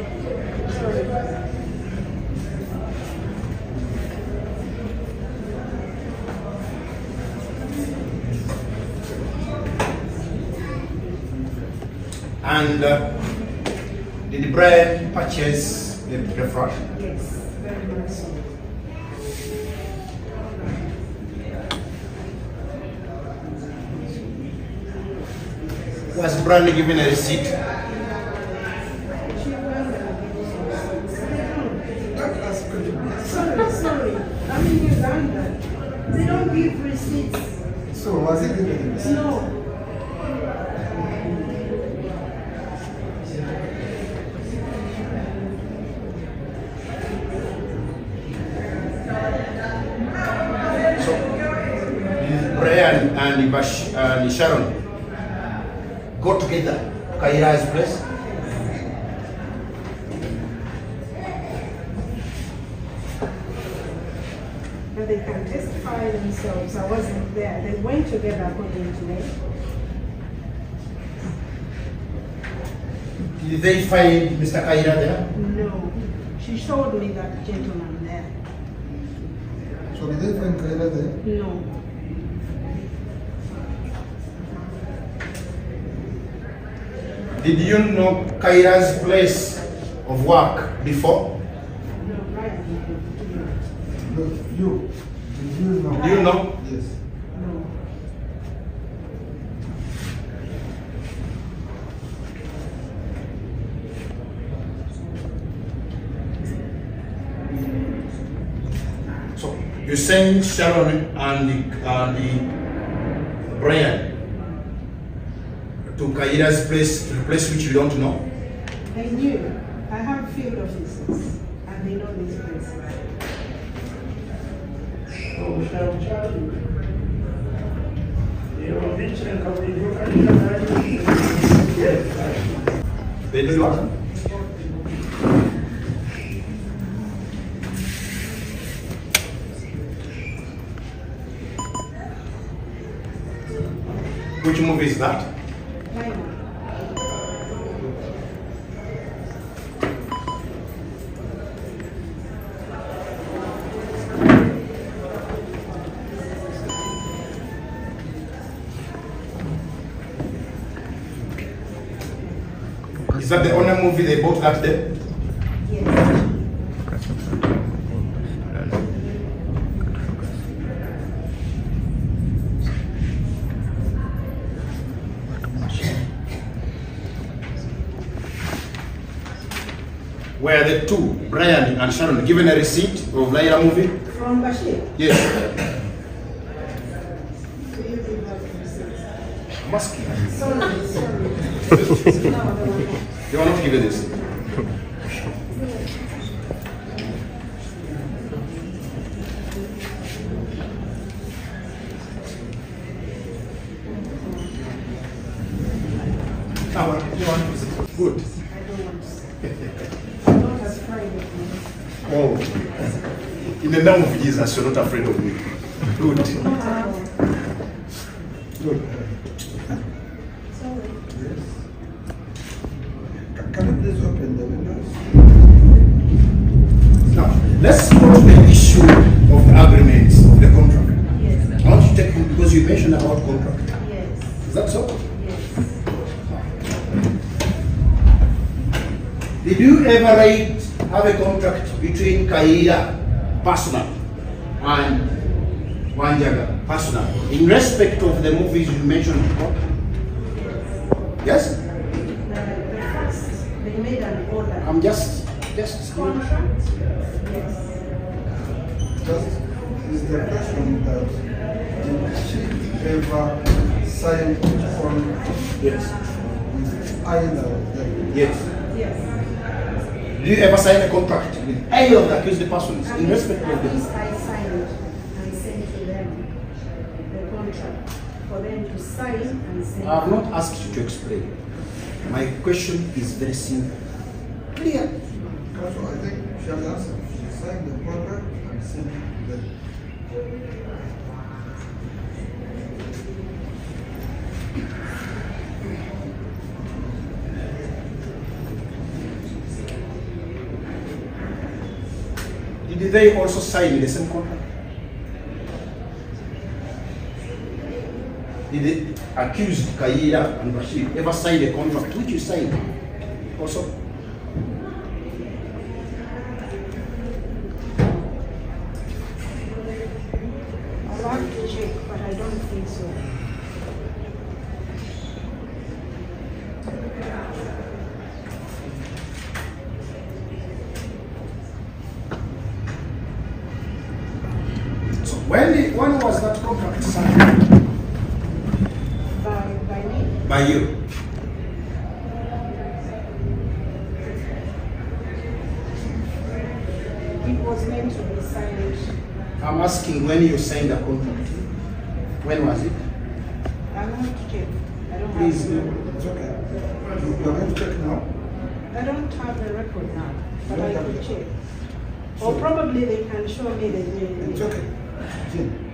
And did Brian purchase the flash? Yes, very much so. Was Brian given a receipt? Sorry. I'm in Uganda. They don't give receipts. So was it given a receipt? No. So, Brian and Sharon go together to Kaira's place? But they can testify themselves. I wasn't there. They went together according to me. Did they find Mr. Kaira there? No. She showed me that gentleman there. So did they find Kaira there? No. Did you know Kaira's place of work before? No, right. No, you. Did you know? Do you know? Yes. No. So you sent Sharon and the Brian to Kaira's place, to the place which you don't know. I knew. I have field officers and they know this place. They do what? Which movie is that? China. Is that the only movie they bought that day? Yes. Were the two, Brian and Sharon, given a receipt of Laila movie? From Bashir. Yes. Do you give us receipts? I'm asking. Sorry. No. You are not given this. Good. Not as private. Oh, in the name of Jesus, you're not afraid of me. Good. Good. Sorry. Yes. Can you please open the windows? Now, let's go to the issue of the agreements of the contract. Yes. I want to take you because you mentioned about contract. Yes. Is that so? Yes. Did you ever have a contract between Kaia, personal, and Wanjaga, personal, in respect of the movies you mentioned before? Yes? The first, they made an order. I'm just Contract? Yes. Just is the question that did she ever sign on Yes. with either of them? Yes. Yes. Did you ever sign a contract with any of the accused persons in respect of At the least I signed and sent to them the contract for them to sign and send. I have not asked you to explain. My question is very simple. Clear. So I think she has answered. She signed the contract and sent it to them. Did they also sign the same contract? Did the accused Kaira and Bashir ever sign a contract which you signed also? I'll have to check, but I don't think so. So when was that contract signed? By me. By you. It was meant to be signed. I'm asking when you signed the contract. When was it? I'll have to check. I don't Please have do. It's okay. You're going to check now? I don't have the record now, but I can check. Or probably they can show me the It's okay. Jim,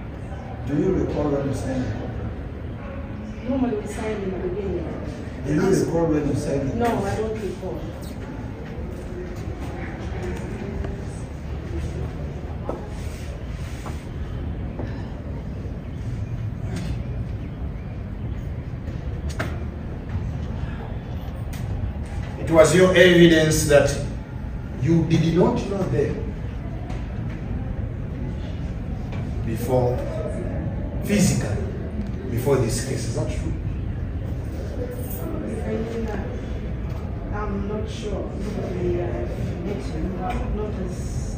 do you recall when you signed the contract? Normally we sign in the beginning. Do you recall when you signed the No, contract? I don't recall. It was your evidence that you did not know them before, physically, before this case. Is that true? I'm not sure. Nobody met him, not as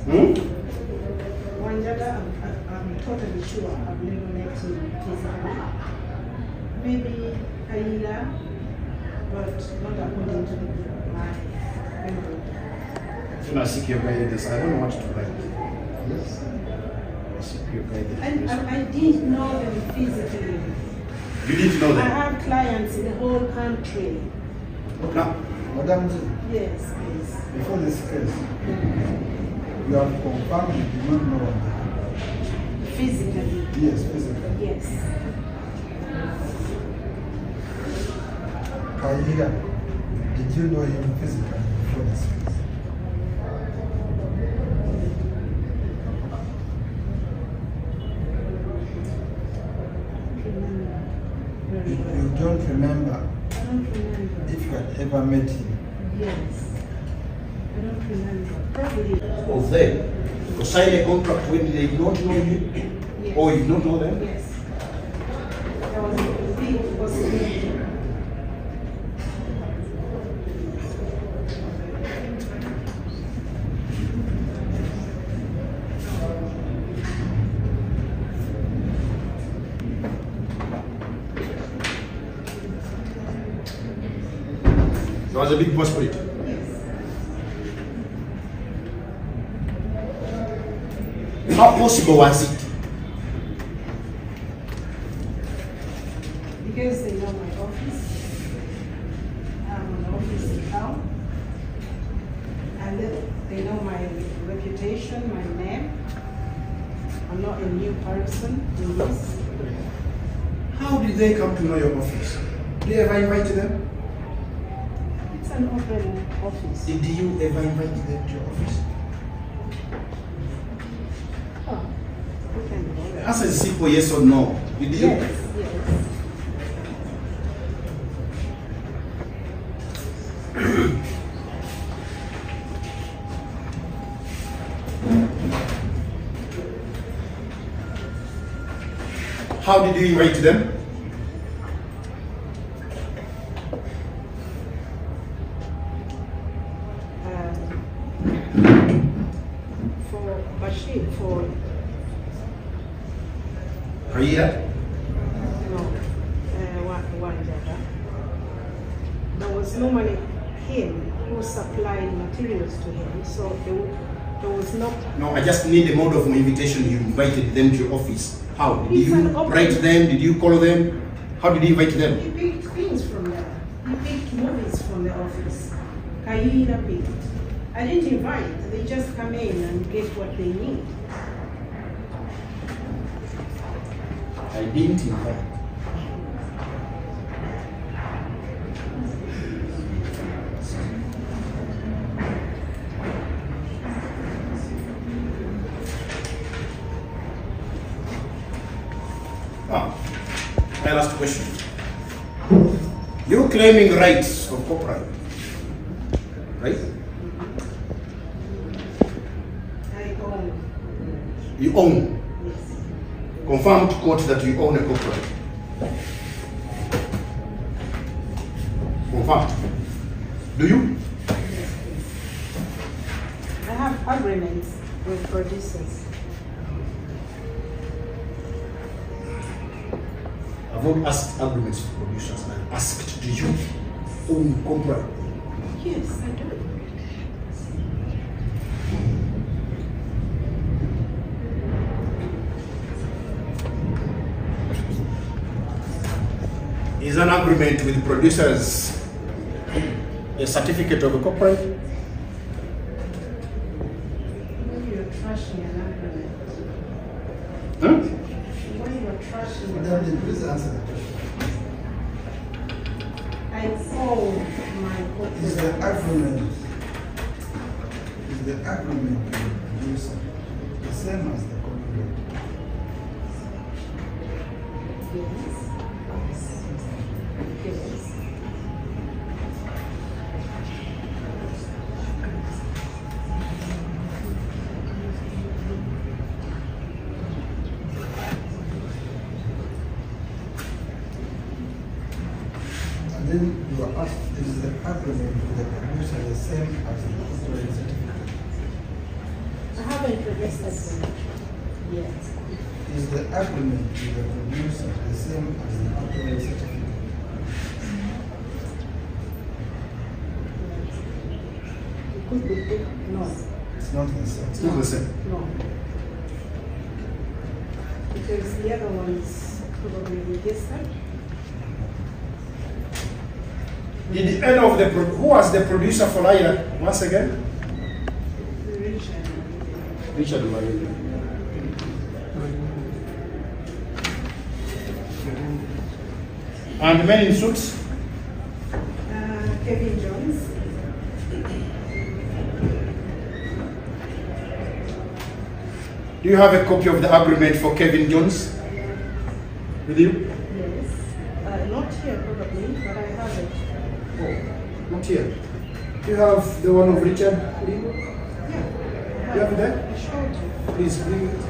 Wanjaga. I'm totally sure I've never met him physically. Maybe Aida, but not according to my memory. When I seek your guidance, I don't know what to write. Yes. I seek your guidance. I didn't know them physically. You didn't know I them? have clients in the whole country. Now, Madam Jim, Yes, please. before this case, you have confirmed you do not know them. Physically. Yes, physically. Yes. Kaira, did you know him physically before this? You don't remember I don't remember. if you had ever met him? Yes. I don't remember. Probably. Of them, to sign a contract when they did not know you, Yes. or you did not know them? Yes. There was a big possibility. There was a big possibility. Yes. How possible was it? Because they know my office. I'm an office account. And they know my reputation, my name. I'm not a new person in this. How did they come to know your office? Did you ever invite them? It's an open office. Did you ever invite them to your office? Oh, we can go there. Answer is simple yes or no. Did you? Yes, yes. How did you invite them? For Bashir, for Kaira? no, one jada. There was normally him who supplied materials to him, so there was no. No, I just need a mode of invitation. You invited them to your office. How? Did It's you an open- write them? Did you call them? How did you invite them? He picked things from there. He picked movies from the office. Kaira picked. I didn't invite. They just come in and get what they need. I didn't invite. My last question. You're claiming rights of copyright, right? I own. You own. Yes. Confirm to court that you own a copyright. Confirmed. Do you? I have agreements with producers. I've not asked agreements to producers. I asked, do you own copyright? Yes, I do. Is an agreement with producers a certificate of a copyright? When you're trashing an agreement. Huh? When you're trashing an Madam, agreement. please answer the question. I own my Is the copyright. agreement with the producer the same as the copyright? Yes. Yes. And then you are asked, is the agreement with the producer the same as the copyright certificate? I haven't registered them yet. Is the agreement with the producer the same as the copyright certificate? It could be big. No. It's not the same. It's not the same. No. Because the other one's probably registered. Did the end of the who was the producer for Laila once again? Richard. Richard Laila. And the men in suits? Kevin Jones. Do you have a copy of the agreement for Kevin Jones with you? Yes. Not here probably, but I have it. Oh, not here. Do you have the one of Richard? Filimu? Yeah. You have it there? I showed you. Please bring it.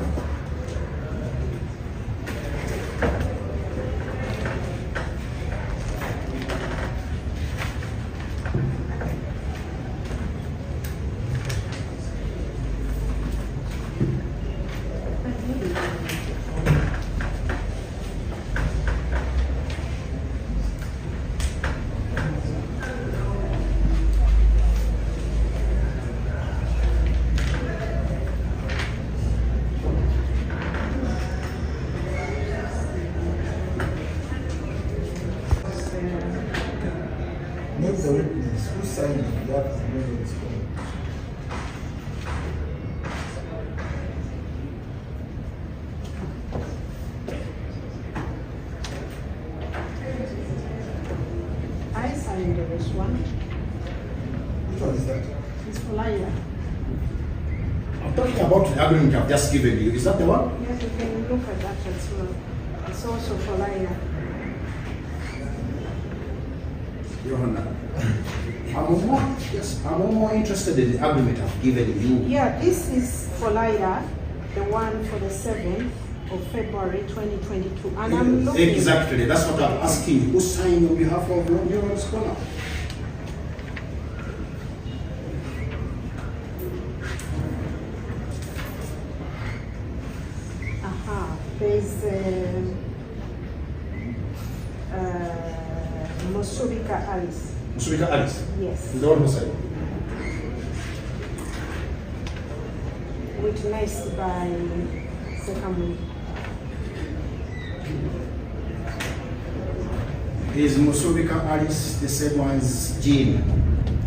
Not the witness. Who signed it? That is where it's called. I signed this one. Which one is that? It's for Laila. I'm talking about the agreement I've just given you. Is that the one? Yes, you can look at that as well. It's also for Laila. Your Honor. I'm more interested in the agreement I've given you. Yeah, this is for Laila, the one for the 7th of February 2022. And I'm looking. Exactly. That's what I'm asking you. Who signed on behalf of your scholar? Aha, there's Mosubika Alice. Musubika Alice. Yes. The one who signed. Witnessed by Sekamu. Is Musubika Alice the same one as Jean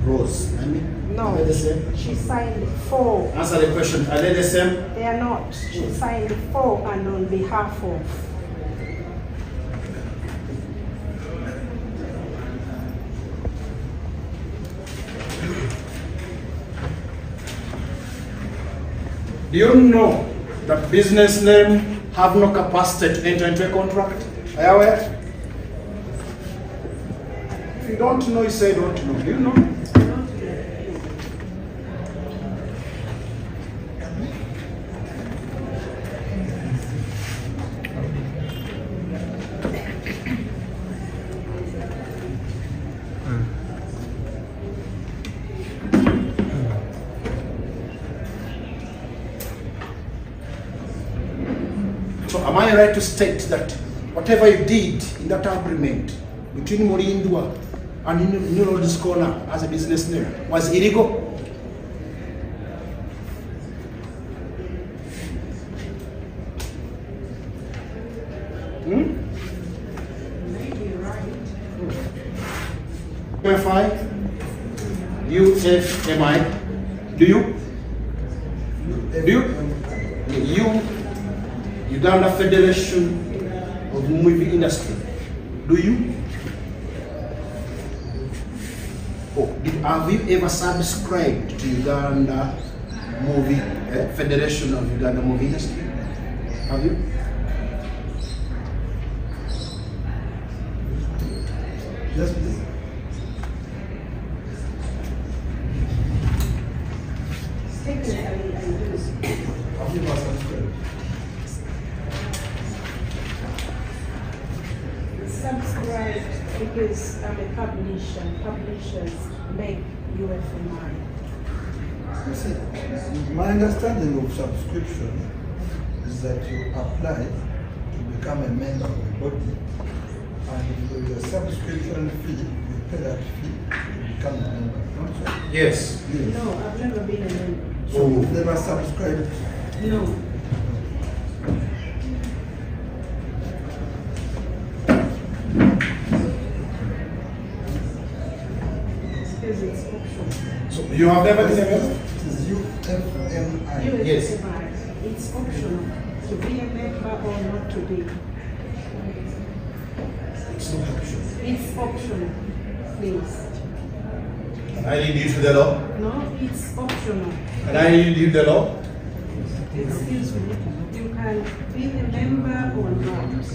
Rose? I mean, No, are they the same? she signed 4. Answer the question. Are they the same? They are not. She signed 4 and on behalf of. Do you know that business name have no capacity to enter into a contract? Are you aware? If you don't know, you say don't know. Do you know? So am I right to state that whatever you did in that agreement between Mulindwa and New Road Scholar as a business name was illegal? Maybe right. Clarify. UFMI. Do you? You, Uganda Federation of Movie Industry. Do you? Oh, have you ever subscribed to Uganda Movie Federation of Uganda Movie Industry? Have you? Yes, please. Technically, I do. Have you ever subscribed? Subscribed because I'm a publisher. Publishers make UFMI. You see, my understanding of subscription is that you apply to become a member of the body, and with the subscription fee, you pay that fee to become a member. Not so? Yes. Yes. No, I've never been a member. So you've never subscribed? No. Because it's optional. So you have never been a member? It is UFMI. Yes. UFMI, it's optional to be a member or not to be. It's not optional. It's optional, please. Can I lead you to the law? No, it's optional. Can I lead you to the law? Excuse me. You can be a member or not.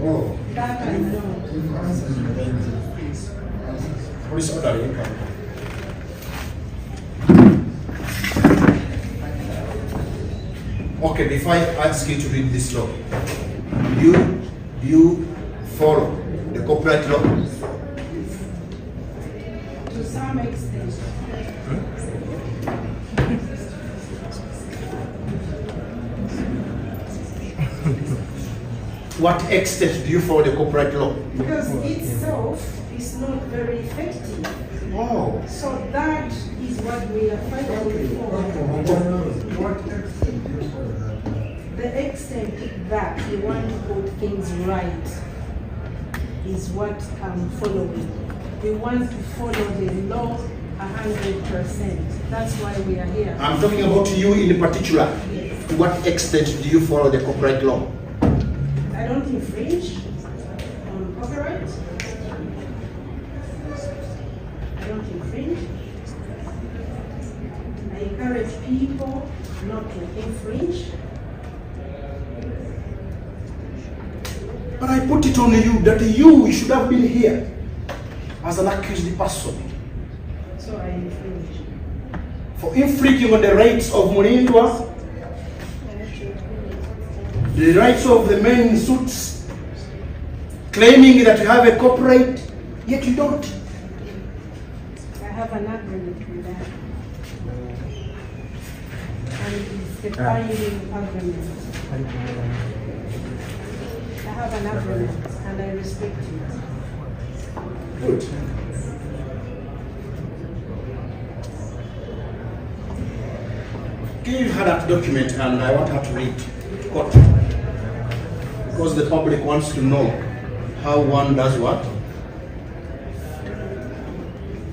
Oh. That I know. Police order income. Okay, before I ask you to read this law, do you follow the copyright law? To some extent. What extent do you follow the copyright law? Because itself is not very effective. Oh. So that is what we are fighting for. What extent do you follow that? The extent that we want to put things right is what I'm following. We want to follow the law 100%. That's why we are here. I'm talking about you in particular. Yes. To what extent do you follow the copyright law? I don't infringe on copyright. I don't infringe. I encourage people not to infringe. But I put it on you that you should have been here as an accused person So I infringe. for infringing on the rights of Mulindwa, the rights of the men in suits, claiming that you have a copyright, yet you don't. I have an agreement with that. And it's the binding agreement. I have an agreement and I respect it. Good. Give her that document and I want her to read to court. Because the public wants to know how one does what.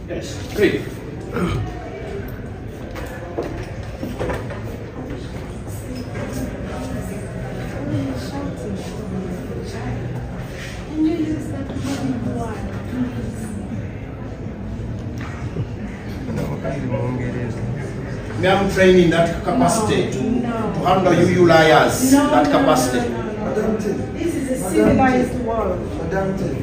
Yes, read. Can you use that one word, Me, I'm training that capacity to No. handle you liars, No, that no, capacity. no, no, no. Madam Tim, This is a civilized world. Madam Tim,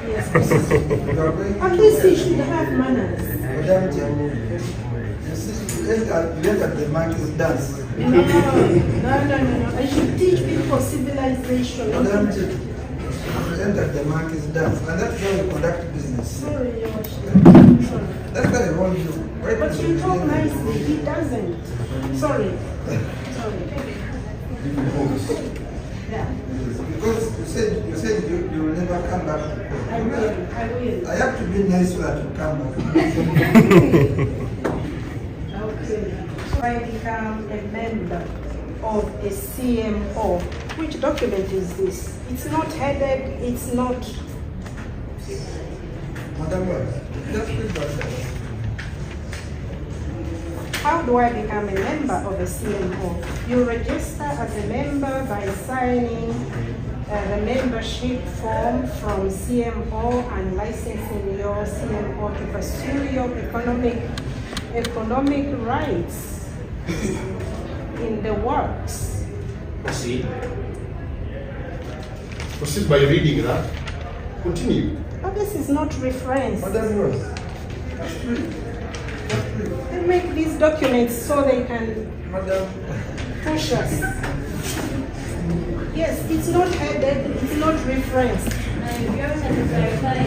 Yes. you are going At least you should have manners. Madam Tim, you see, you enter the monkey's dance. No. I should teach people civilization. Madam Tim, you enter the monkey's dance, and that's how you conduct business. Sorry, Your Worship. Sorry. That's why I want you. Why But do you talk nicely. He doesn't. Sorry. Yeah. Because you said you will never come back to court. I will. I have to be nice so that you come back. Okay. So I become a member of a CMO. Which document is this? It's not headed, it's not. Madam Lord, just read that. How do I become a member of a CMO? You register as a member by signing the membership form from CMO and licensing your CMO to pursue your economic rights in the works. Proceed. Proceed by reading that. Continue. But this is not reference. Madam Lord, just read. Just read. They make these documents so they can Madam, push us. Yes, it's not headed, it's not referenced. If you want to clarify,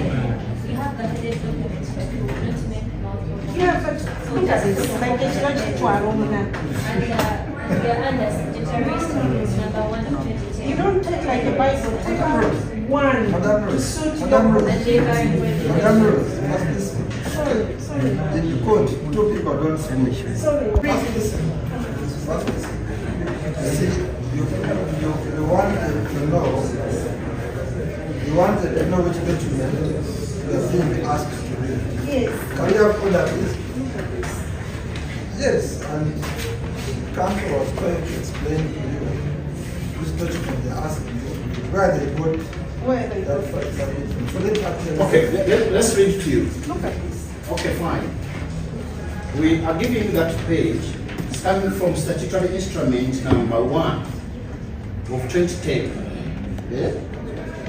you have the headed documents, but you want to make multiple. Yeah, but look at this, like it's not And we are under statutory standards number 1 of 2010. you don't take like a Bible, take out one Madam to Rose, suit Madam your. Rose. And they vary with Madam Rose, must listen. Sorry. In the court, two people don't finish. Sorry. Must listen. Must listen. You see, you wanted to know, which document you are being asked to read. Yes. Can you have all that list? Yes, and counsel was trying to explain to you which document they asked you, where they got Where they that go. for example. So they have to- Okay, let's read it to you. Look at this. Okay, fine. We are giving that page. It's coming from statutory instrument number 1 of 2010. Yeah?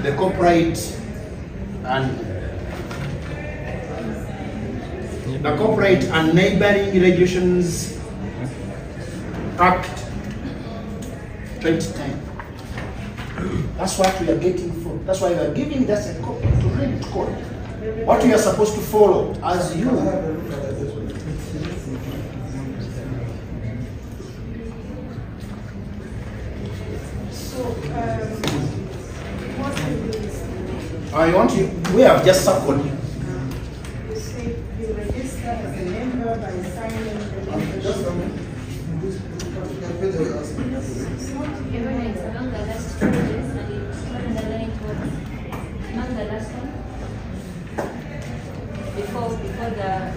The Copyright and Neighboring Regulations Act 2010. That's what we are getting from. That's why we are giving that a copy to read it code. What we are supposed to follow as you. So, what will be this? I want you. We have just circled. You say you register as a member by signing the membership. It's not Even it's among the last 2 years, and it's underlined towards among the last one. Before the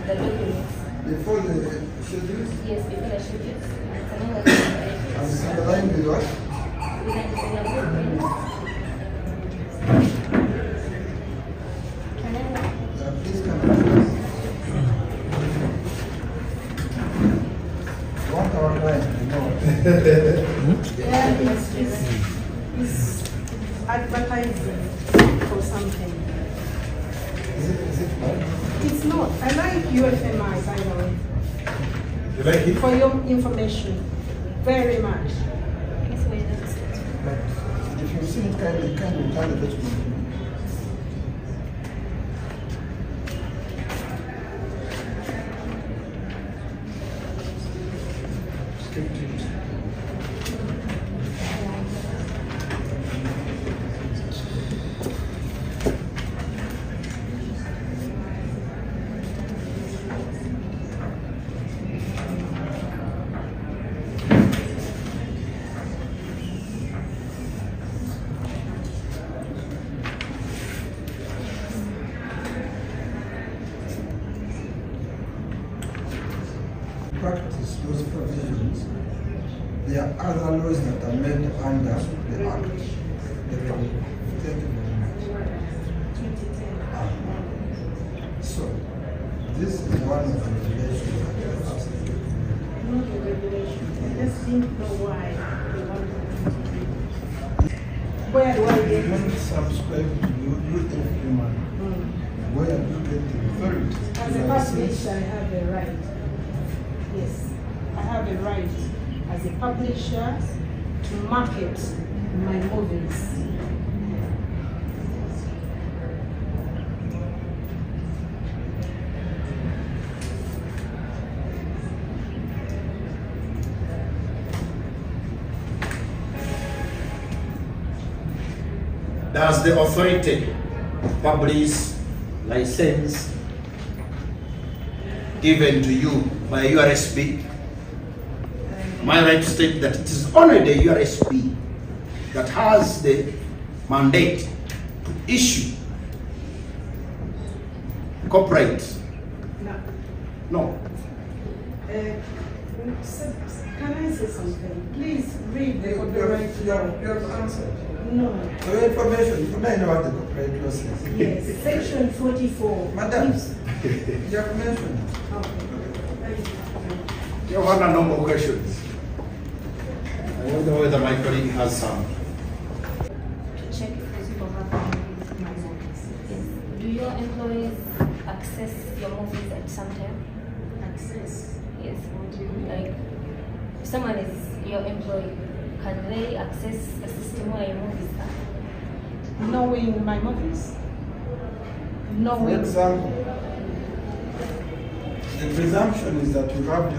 documents. Before the schedules, Yes, before the schedules. It's among the and it's underlined with what? with a blueprint. Can I Please come on. You want our client to know. Yeah, it's advertising for something. Is it right? It's not. I like UFMI, by the way, You like it? for your information, very much. guess where that's it? But if you see it, kind of return the document to me. Practice those provisions. There are other laws that are made under the Act. Thank you very much. So, this is one of the regulations that you have asked. Not the regulation. I just didn't know why they wanted to do it. Where do I get When it? subscribe to UFMI, where you get the authority. As a publisher, I have a right. Yes, I have a right as a publisher to market my movies. Does the authority publish license given to you by URSP? Am I right to state that it is only the URSP that has the mandate to issue copyright? No. No. Can I say something? Please read the copyright You law. have answered. No. For your information, you may know what the copyright law says. Yes, section 44. Madam, Please. you have mentioned. Okay. You have no more questions. I wonder whether my colleague has some. To check if those people have movies. Yes. Do your employees access your movies at some time? Access. Yes. Like, if someone is your employee, can they access a system where your movies are? Knowing my movies. For Knowing. example, the presumption is that you have